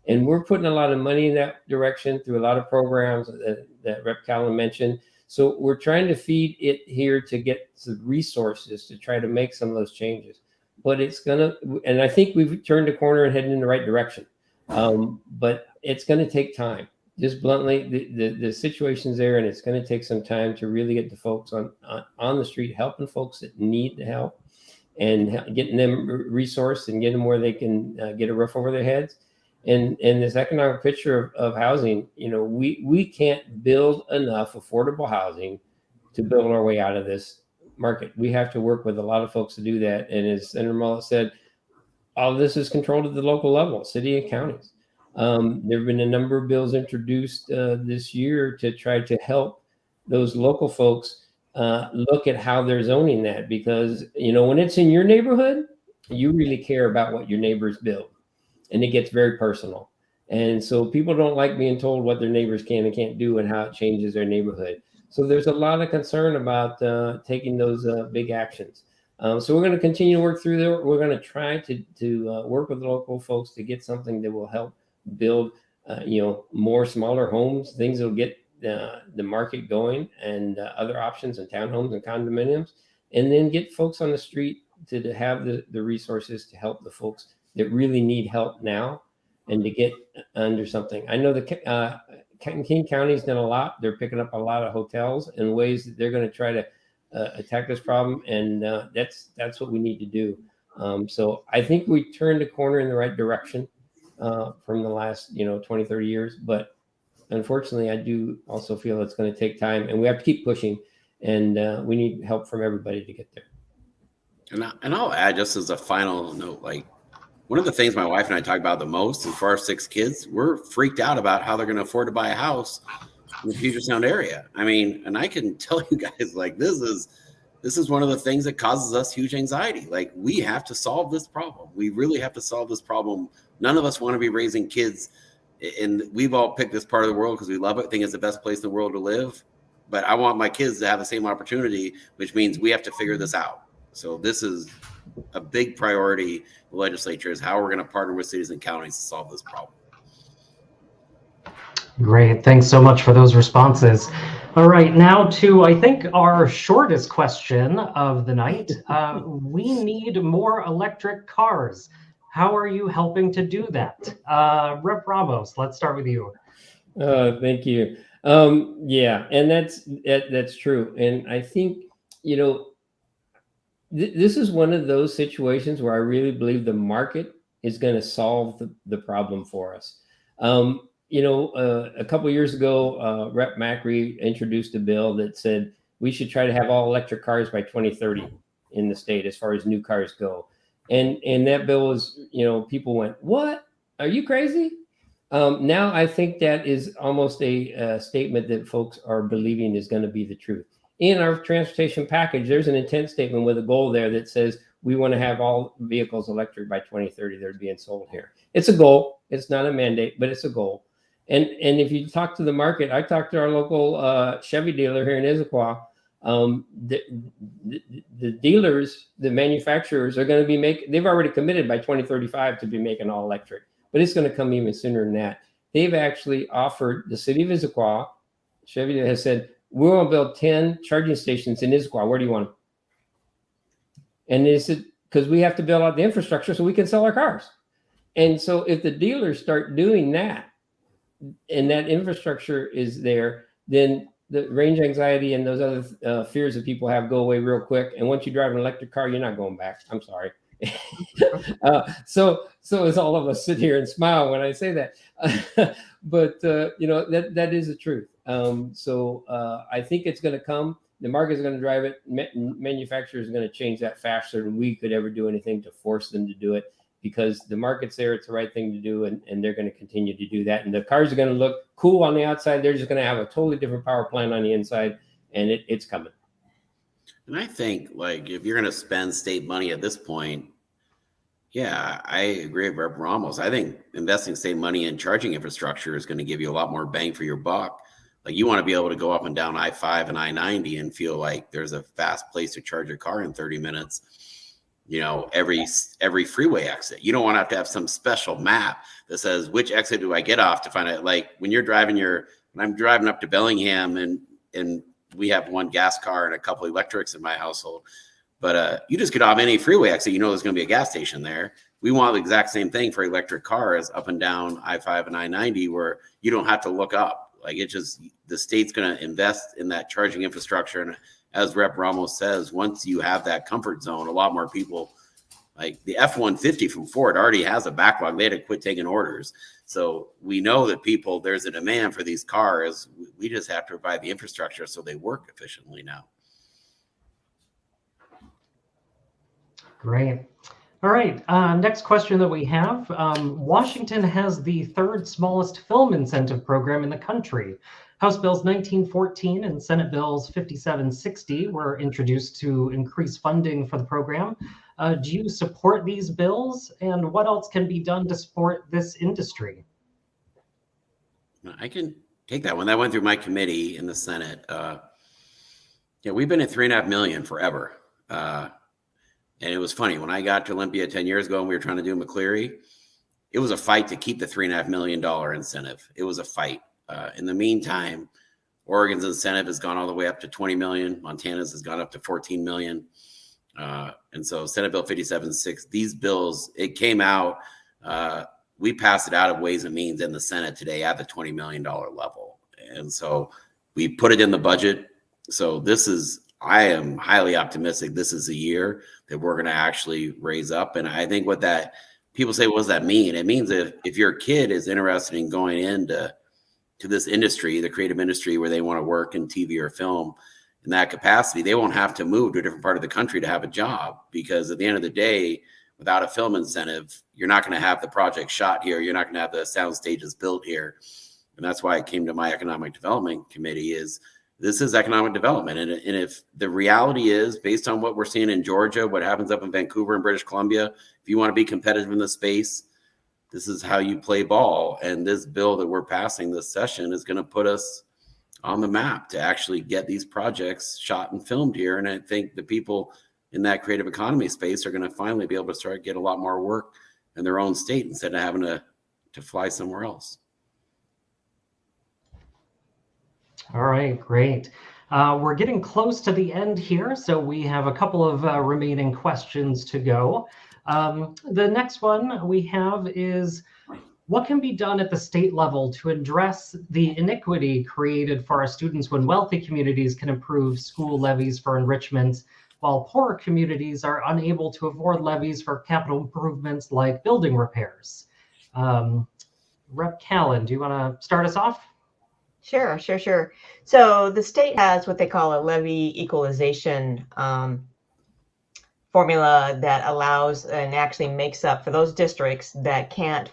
And we're putting a lot of money in that direction through a lot of programs that Rep. Callan mentioned. So we're trying to feed it here to get some resources to try to make some of those changes. But and I think we've turned the corner and heading in the right direction. But it's going to take time. Just bluntly, the situation's there, and it's going to take some time to really get the folks on the street, helping folks that need the help, and getting them resourced and getting them where they can get a roof over their heads. And this economic picture of housing, we can't build enough affordable housing to build our way out of this market. We have to work with a lot of folks to do that. And as Senator Mullet said, all of this is controlled at the local level, city and counties. There have been a number of bills introduced this year to try to help those local folks look at how they're zoning that, because when it's in your neighborhood, you really care about what your neighbors build, and it gets very personal. And so people don't like being told what their neighbors can and can't do and how it changes their neighborhood. So there's a lot of concern about taking those big actions. So we're going to continue to work through there. We're going to try to work with local folks to get something that will help build more smaller homes, things that will get the market going, and other options in townhomes and condominiums, and then get folks on the street to have the resources to help the folks that really need help now and to get under something. I know the King County's done a lot. They're picking up a lot of hotels and ways that they're going to try to attack this problem, and that's what we need to do. So I think we turned the corner in the right direction from the last 20, 30 years, but unfortunately I do also feel it's going to take time, and we have to keep pushing, and we need help from everybody to get there. And I'll add, just as a final note, like, one of the things my wife and I talk about the most is for our 6 kids, we're freaked out about how they're going to afford to buy a house in the Puget Sound area. I mean, and I can tell you guys, like, this is one of the things that causes us huge anxiety. Like, we have to solve this problem. We really have to solve this problem. None of us want to be raising kids, and we've all picked this part of the world because we love it, think it's the best place in the world to live. But I want my kids to have the same opportunity, which means we have to figure this out. So this is a big priority of the legislature, is how we're going to partner with cities and counties to solve this problem. Great. Thanks so much for those responses. All right, now to, I think, our shortest question of the night. We need more electric cars. How are you helping to do that? Rep. Ramos, let's start with you. Thank you. Yeah, and that's true. And I think, this is one of those situations where I really believe the market is going to solve the problem for us. A couple of years ago, Rep. Macri introduced a bill that said we should try to have all electric cars by 2030 in the state as far as new cars go. And that bill was, people went, "What? Are you crazy?" Now I think that is almost a statement that folks are believing is going to be the truth. In our transportation package, there's an intent statement with a goal there that says we want to have all vehicles electric by 2030 that are being sold here. It's a goal. It's not a mandate, but it's a goal. And if you talk to the market, I talked to our local Chevy dealer here in Issaquah. The dealers, the manufacturers are going to be they've already committed by 2035 to be making all electric, but it's going to come even sooner than that. They've actually offered the city of Issaquah, Chevy has said, we're going to build 10 charging stations in Issaquah. Where do you want them? And they said, because we have to build out the infrastructure so we can sell our cars. And so if the dealers start doing that, and that infrastructure is there, then the range anxiety and those other fears that people have go away real quick. And once you drive an electric car, you're not going back. I'm sorry. So as all of us sit here and smile when I say that, but that is the truth. I think it's going to come. The market's going to drive it. Manufacturers are going to change that faster than we could ever do anything to force them to do it, because the market's there. It's the right thing to do, and they're going to continue to do that. And the cars are going to look cool on the outside. They're just going to have a totally different power plant on the inside, and it's coming. And I think, like, if you're going to spend state money at this point, yeah, I agree with Rep. Ramos. I think investing state money in charging infrastructure is going to give you a lot more bang for your buck. Like, you want to be able to go up and down I-5 and I-90 and feel like there's a fast place to charge your car in 30 minutes. Every freeway exit. You don't want to have some special map that says which exit do I get off to find out. Like, when you're driving when I'm driving up to Bellingham, and we have one gas car and a couple electrics in my household, but you just get off any freeway exit, there's going to be a gas station there. We want the exact same thing for electric cars up and down I-5 and I-90, where you don't have to look up. Like, the state's going to invest in that charging infrastructure. And as Rep. Ramos says, once you have that comfort zone, a lot more people, like the F-150 from Ford already has a backlog. They had to quit taking orders. So we know that there's a demand for these cars. We just have to provide the infrastructure so they work efficiently now. Great. All right. Next question that we have. Washington has the third smallest film incentive program in the country. House Bills 1914 and Senate Bills 5760 were introduced to increase funding for the program. Do you support these bills? And what else can be done to support this industry? I can take that one. That went through my committee in the Senate. We've been at $3.5 million forever. And it was funny, when I got to Olympia 10 years ago and we were trying to do McCleary, it was a fight to keep the $3.5 million incentive. It was a fight. In the meantime, Oregon's incentive has gone all the way up to 20 million. Montana's has gone up to 14 million. And so Senate Bill 5760, these bills, it came out, we passed it out of Ways and Means in the Senate today at the $20 million level. And so we put it in the budget. So I am highly optimistic this is a year that we're going to actually raise up. And I think people say, what does that mean? It means if your kid is interested in going into this industry, the creative industry, where they want to work in TV or film in that capacity, they won't have to move to a different part of the country to have a job, because at the end of the day, without a film incentive, you're not going to have the project shot here. You're not going to have the sound stages built here. And that's why it came to my economic development committee. This is economic development. And if the reality is, based on what we're seeing in Georgia, what happens up in Vancouver and British Columbia, if you want to be competitive in the space, this is how you play ball. And this bill that we're passing this session is going to put us on the map to actually get these projects shot and filmed here. And I think the people in that creative economy space are going to finally be able to start get a lot more work in their own state instead of having to fly somewhere else. All right, great. We're getting close to the end here, so we have a couple of remaining questions to go. The next one we have is, what can be done at the state level to address the inequity created for our students when wealthy communities can improve school levies for enrichments, while poorer communities are unable to afford levies for capital improvements like building repairs? Rep. Callan, do you want to start us off? Sure. So the state has what they call a levy equalization formula that allows and actually makes up for those districts that can't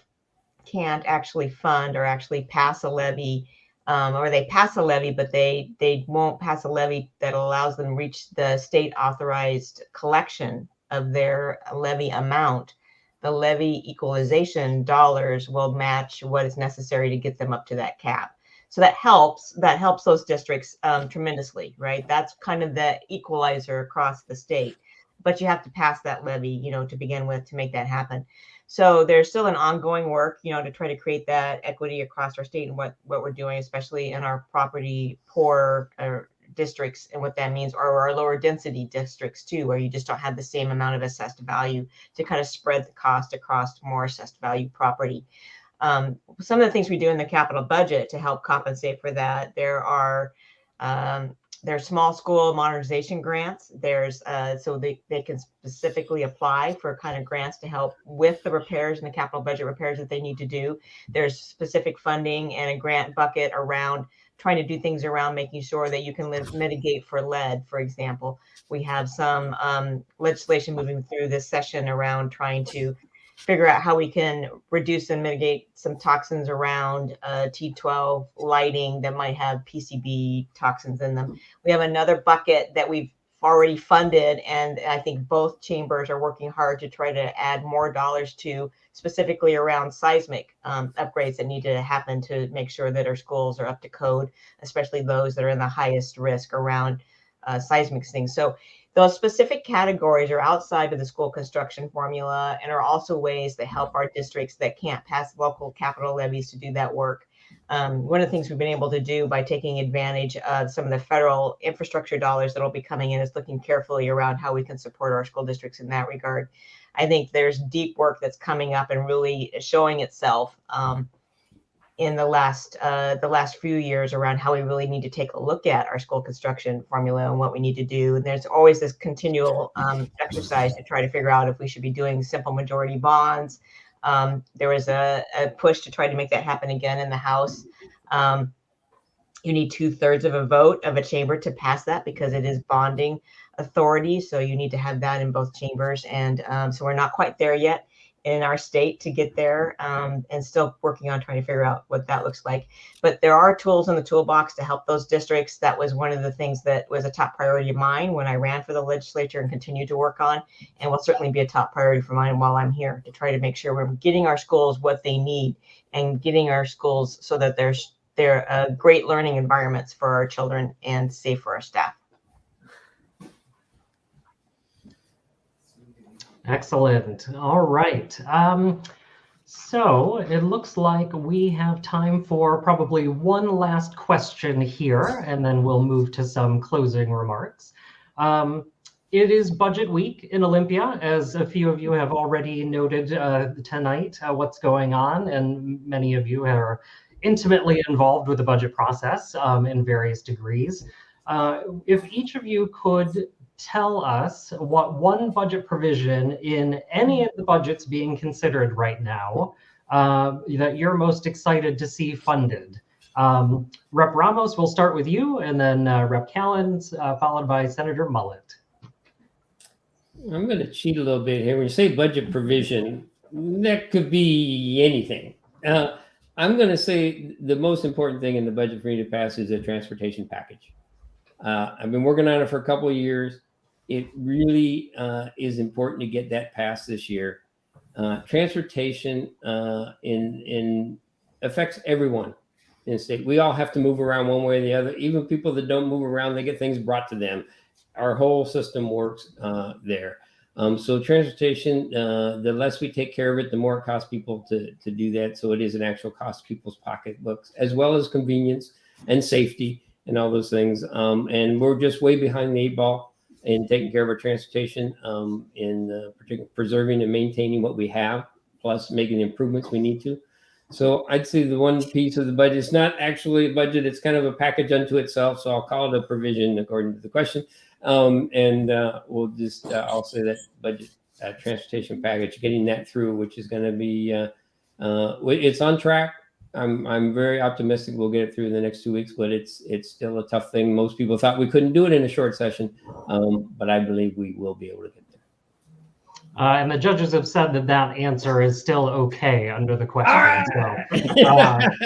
actually fund or actually pass a levy, or they pass a levy, but they won't pass a levy that allows them to reach the state authorized collection of their levy amount. The levy equalization dollars will match what is necessary to get them up to that cap. So that helps those districts tremendously, right? That's kind of the equalizer across the state. But you have to pass that levy, to begin with, to make that happen. So there's still an ongoing work, to try to create that equity across our state, and what we're doing, especially in our property poor districts, and what that means, or our lower density districts too, where you just don't have the same amount of assessed value to kind of spread the cost across more assessed value property. Some of the things we do in the capital budget to help compensate for that, there are There's small school modernization grants. There's so they can specifically apply for kind of grants to help with the repairs and the capital budget repairs that they need to do. There's specific funding and a grant bucket around trying to do things around making sure that you can mitigate for lead, for example. We have some legislation moving through this session around trying to figure out how we can reduce and mitigate some toxins around T12 lighting that might have PCB toxins in them. We have another bucket that we've already funded, and I think both chambers are working hard to try to add more dollars to, specifically around seismic upgrades that need to happen to make sure that our schools are up to code, especially those that are in the highest risk around seismic things. So those specific categories are outside of the school construction formula and are also ways to help our districts that can't pass local capital levies to do that work. One of the things we've been able to do by taking advantage of some of the federal infrastructure dollars that will be coming in is looking carefully around how we can support our school districts in that regard. I think there's deep work that's coming up and really showing itself in the last few years around how we really need to take a look at our school construction formula and what we need to do. And there's always this continual exercise to try to figure out if we should be doing simple majority bonds. There was a push to try to make that happen again in the House. You need 2/3 of a vote of a chamber to pass that because it is bonding authority. So you need to have that in both chambers. And so we're not quite there yet in our state to get there, and still working on trying to figure out what that looks like. But there are tools in the toolbox to help those districts. That was one of the things that was a top priority of mine when I ran for the legislature and continue to work on, and will certainly be a top priority for mine while I'm here, to try to make sure we're getting our schools what they need and getting our schools so that they're great learning environments for our children and safe for our staff. Excellent. All right. So it looks like we have time for probably one last question here, and then we'll move to some closing remarks. It is budget week in Olympia, as a few of you have already noted tonight what's going on, and many of you are intimately involved with the budget process in various degrees. If each of you could tell us what one budget provision in any of the budgets being considered right now that you're most excited to see funded. Rep. Ramos, we'll start with you, and then Rep. Callens, followed by Senator Mullet. I'm going to cheat a little bit here. When you say budget provision, that could be anything. I'm going to say the most important thing in the budget for me to pass is a transportation package. I've been working on it for a couple of years. It really is important to get that passed this year. Transportation affects everyone in the state. We all have to move around one way or the other. Even people that don't move around, they get things brought to them. Our whole system works there. So transportation, the less we take care of it, the more it costs people to do that. So it is an actual cost to people's pocketbooks, as well as convenience and safety and all those things. And we're just way behind the 8 ball in taking care of our transportation, in particular preserving and maintaining what we have, plus making the improvements we need to. So I'd say the one piece of the budget, it's not actually a budget, it's kind of a package unto itself. So I'll call it a provision according to the question. We'll just, I'll say that budget transportation package, getting that through, which is going to be, it's on track. I'm very optimistic we'll get it through in the next 2 weeks, but it's still a tough thing. Most people thought we couldn't do it in a short session, but I believe we will be able to get there. And the judges have said that that answer is still okay under the question. So,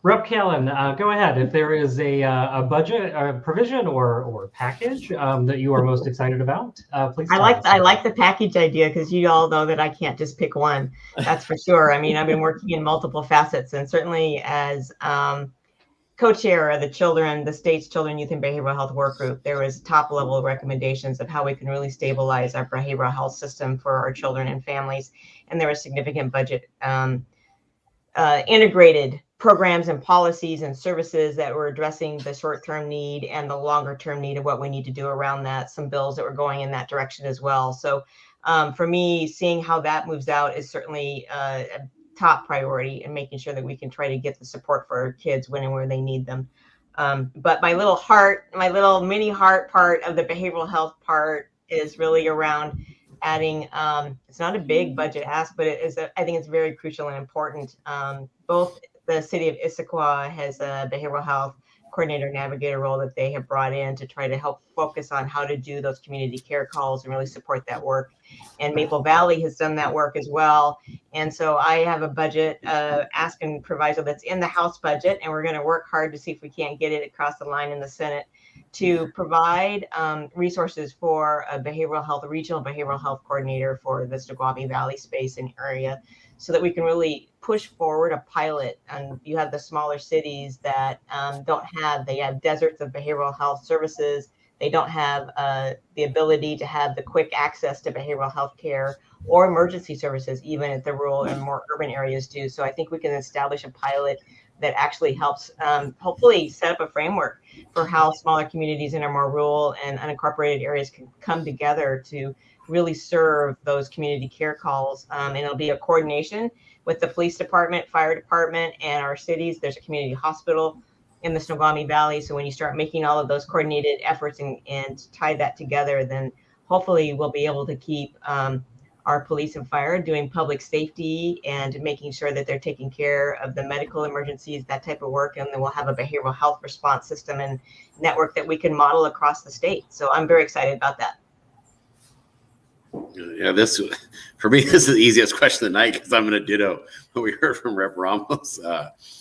Rep. Callen, go ahead. If there is a budget provision or package that you are most excited about, please. I like the package idea, because you all know that I can't just pick one. That's for sure. I mean, I've been working in multiple facets, and certainly as co-chair of the state's Children, Youth, and Behavioral Health Work Group, there was top level recommendations of how we can really stabilize our behavioral health system for our children and families. And there was significant budget integrated programs and policies and services that were addressing the short-term need and the longer-term need of what we need to do around that. Some bills that were going in that direction as well. So for me, seeing how that moves out is certainly a top priority, and making sure that we can try to get the support for our kids when and where they need them. But my little mini heart part of the behavioral health part is really around adding, it's not a big budget ask, but I think it's very crucial and important. Both the city of Issaquah has a behavioral health coordinator navigator role that they have brought in to try to help focus on how to do those community care calls and really support that work. And Maple Valley has done that work as well. And so I have a budget ask and proviso that's in the House budget, and we're going to work hard to see if we can't get it across the line in the Senate to provide resources for a regional behavioral health coordinator for the Snoqualmie Valley space and area, so that we can really push forward a pilot. And you have the smaller cities that they have deserts of behavioral health services. They don't have the ability to have the quick access to behavioral health care or emergency services, even at the rural and more urban areas do. So I think we can establish a pilot that actually helps hopefully set up a framework for how smaller communities in our more rural and unincorporated areas can come together to really serve those community care calls. And it'll be a coordination with the police department, fire department, and our cities. There's a community hospital in the Snoqualmie Valley. So when you start making all of those coordinated efforts and tie that together, then hopefully we'll be able to keep our police and fire doing public safety and making sure that they're taking care of the medical emergencies, that type of work. And then we'll have a behavioral health response system and network that we can model across the state. So I'm very excited about that. Yeah, for me, this is the easiest question of the night, because I'm going to ditto what we heard from Rep. Ramos.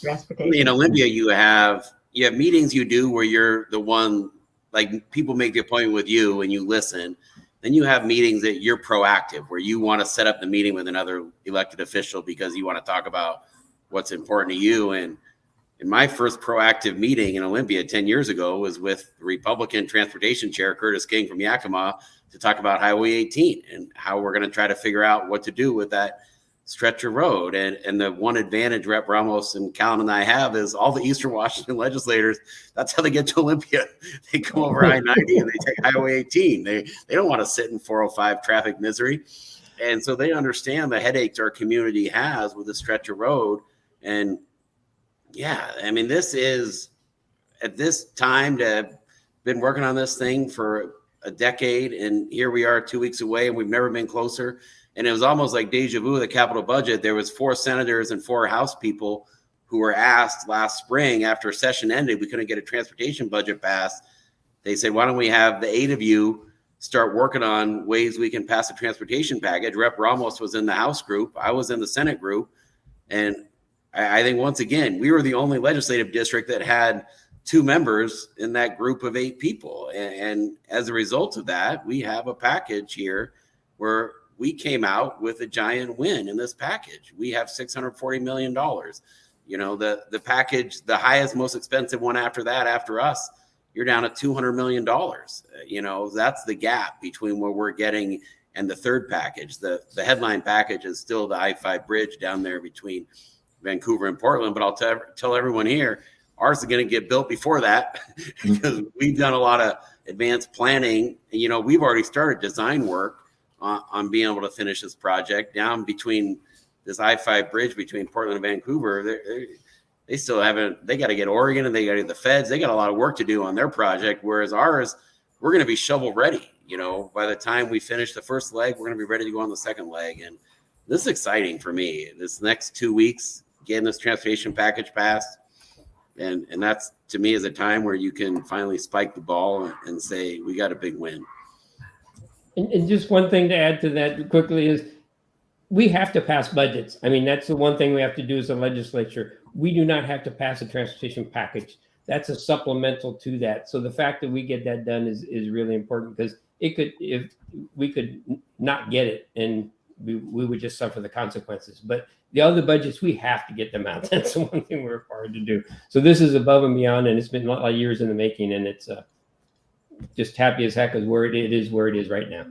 Transportation. In Olympia, you have meetings you do where you're the one, like, people make the appointment with you and you listen. Then you have meetings that you're proactive, where you want to set up the meeting with another elected official because you want to talk about what's important to you. And in my first proactive meeting in Olympia 10 years ago was with the Republican Transportation Chair, Curtis King from Yakima, to talk about Highway 18 and how we're going to try to figure out what to do with that stretch of road. And the one advantage Rep. Ramos and Callan and I have is all the Eastern Washington legislators, that's how they get to Olympia. They come over I-90 and they take Highway 18. They don't want to sit in 405 traffic misery. And so they understand the headaches our community has with the stretch of road. And yeah, I mean, this is, at this time, to have been working on this thing for a decade, and here we are 2 weeks away, and we've never been closer. And it was almost like deja vu, the capital budget. There was 4 senators and 4 House people who were asked last spring, after a session ended, we couldn't get a transportation budget passed. They said, why don't we have the 8 of you start working on ways we can pass a transportation package? Rep. Ramos was in the House group. I was in the Senate group. And I think, once again, we were the only legislative district that had 2 members in that group of 8 people. And as a result of that, we have a package here where we came out with a giant win in this package. We have $640 million. You know, the package, the highest, most expensive one after that, after us, you're down at $200 million. You know, that's the gap between what we're getting and the third package. The headline package is still the I-5 bridge down there between Vancouver and Portland. But I'll tell everyone here, ours is going to get built before that because we've done a lot of advanced planning. You know, we've already started design work on being able to finish this project down between this I-5 bridge between Portland and Vancouver. They still haven't, they got to get Oregon and they got to get the feds. They got a lot of work to do on their project. Whereas ours, we're going to be shovel ready. You know, by the time we finish the first leg, we're going to be ready to go on the second leg. And this is exciting for me. This next 2 weeks, getting this transportation package passed. And that's, to me, is a time where you can finally spike the ball and say, we got a big win. And just one thing to add to that quickly is we have to pass budgets. I mean, that's the one thing we have to do as a legislature. We do not have to pass a transportation package. That's a supplemental to that. So the fact that we get that done is really important, because if we could not get it, and we would just suffer the consequences. But the other budgets, we have to get them out. That's the one thing we're required to do. So this is above and beyond, and it's been a lot of years in the making, and it's just happy as heck as where it is right now.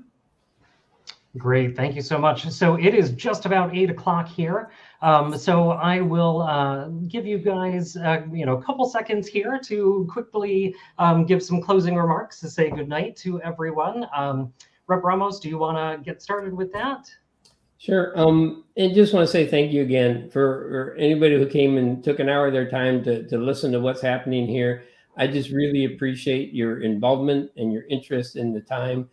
Great, thank you so much. So it is just about 8 o'clock here. So I will give you guys, a couple seconds here to quickly give some closing remarks to say goodnight to everyone. Rep. Ramos, do you want to get started with that? Sure. And just want to say thank you again for anybody who came and took an hour of their time to listen to what's happening here. I just really appreciate your involvement and your interest in the time.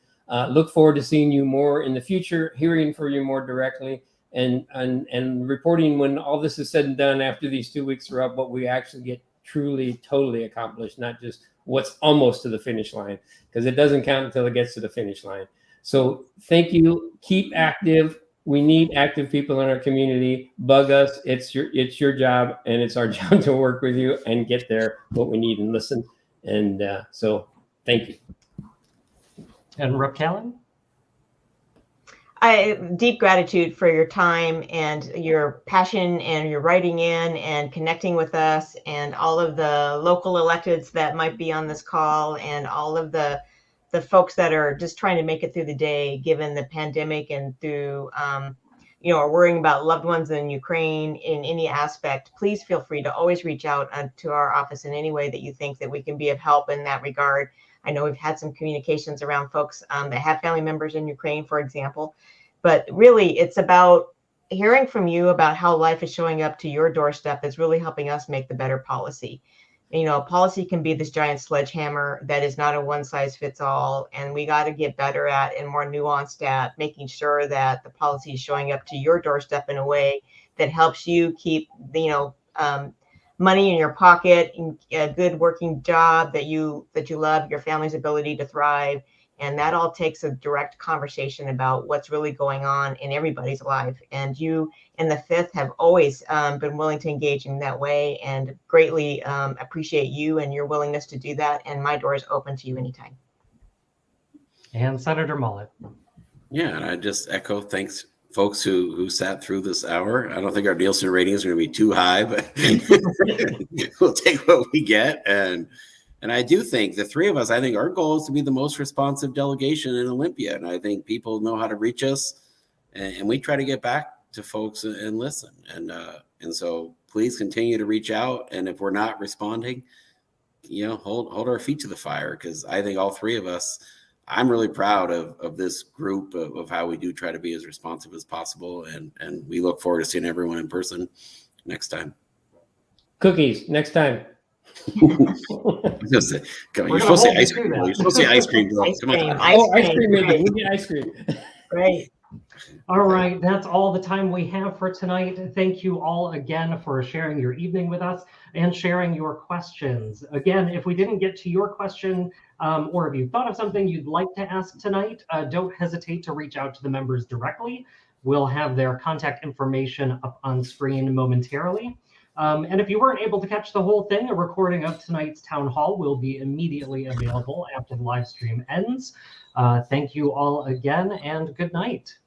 Look forward to seeing you more in the future, hearing from you more directly, and reporting when all this is said and done after these 2 weeks are up, what we actually get truly, totally accomplished, not just what's almost to the finish line, because it doesn't count until it gets to the finish line. So thank you. Keep active. We need active people in our community. Bug us. It's your job, and it's our job to work with you and get there what we need and listen. And so thank you. And Rep. Callan? Deep gratitude for your time and your passion and your writing in and connecting with us and all of the local electeds that might be on this call and all of the folks that are just trying to make it through the day, given the pandemic and through, are worrying about loved ones in Ukraine in any aspect. Please feel free to always reach out to our office in any way that you think that we can be of help in that regard. I know we've had some communications around folks that have family members in Ukraine, for example, but really it's about hearing from you about how life is showing up to your doorstep is really helping us make the better policy. Policy can be this giant sledgehammer that is not a one size fits all. And we got to get better at and more nuanced at making sure that the policy is showing up to your doorstep in a way that helps you keep, money in your pocket, a good working job that you love, your family's ability to thrive. And that all takes a direct conversation about what's really going on in everybody's life. And you and the Fifth have always been willing to engage in that way, and greatly appreciate you and your willingness to do that. And my door is open to you anytime. And Senator Mullet. Yeah, and I just echo thanks, folks who sat through this hour. I don't think our Nielsen rating is going to be too high, but we'll take what we get. And I do think the three of us, I think our goal is to be the most responsive delegation in Olympia. And I think people know how to reach us, and we try to get back to folks and listen. And so please continue to reach out. And if we're not responding, hold our feet to the fire, because I think all three of us, I'm really proud of this group of how we do try to be as responsive as possible. And we look forward to seeing everyone in person next time. Cookies next time. You're supposed to say ice cream. You're supposed to say ice cream. Come on. Ice cream. We get ice cream. Right. All right, that's all the time we have for tonight. Thank you all again for sharing your evening with us and sharing your questions. Again, if we didn't get to your question, or if you thought of something you'd like to ask tonight, don't hesitate to reach out to the members directly. We'll have their contact information up on screen momentarily. And if you weren't able to catch the whole thing, a recording of tonight's town hall will be immediately available after the live stream ends. Thank you all again, and good night.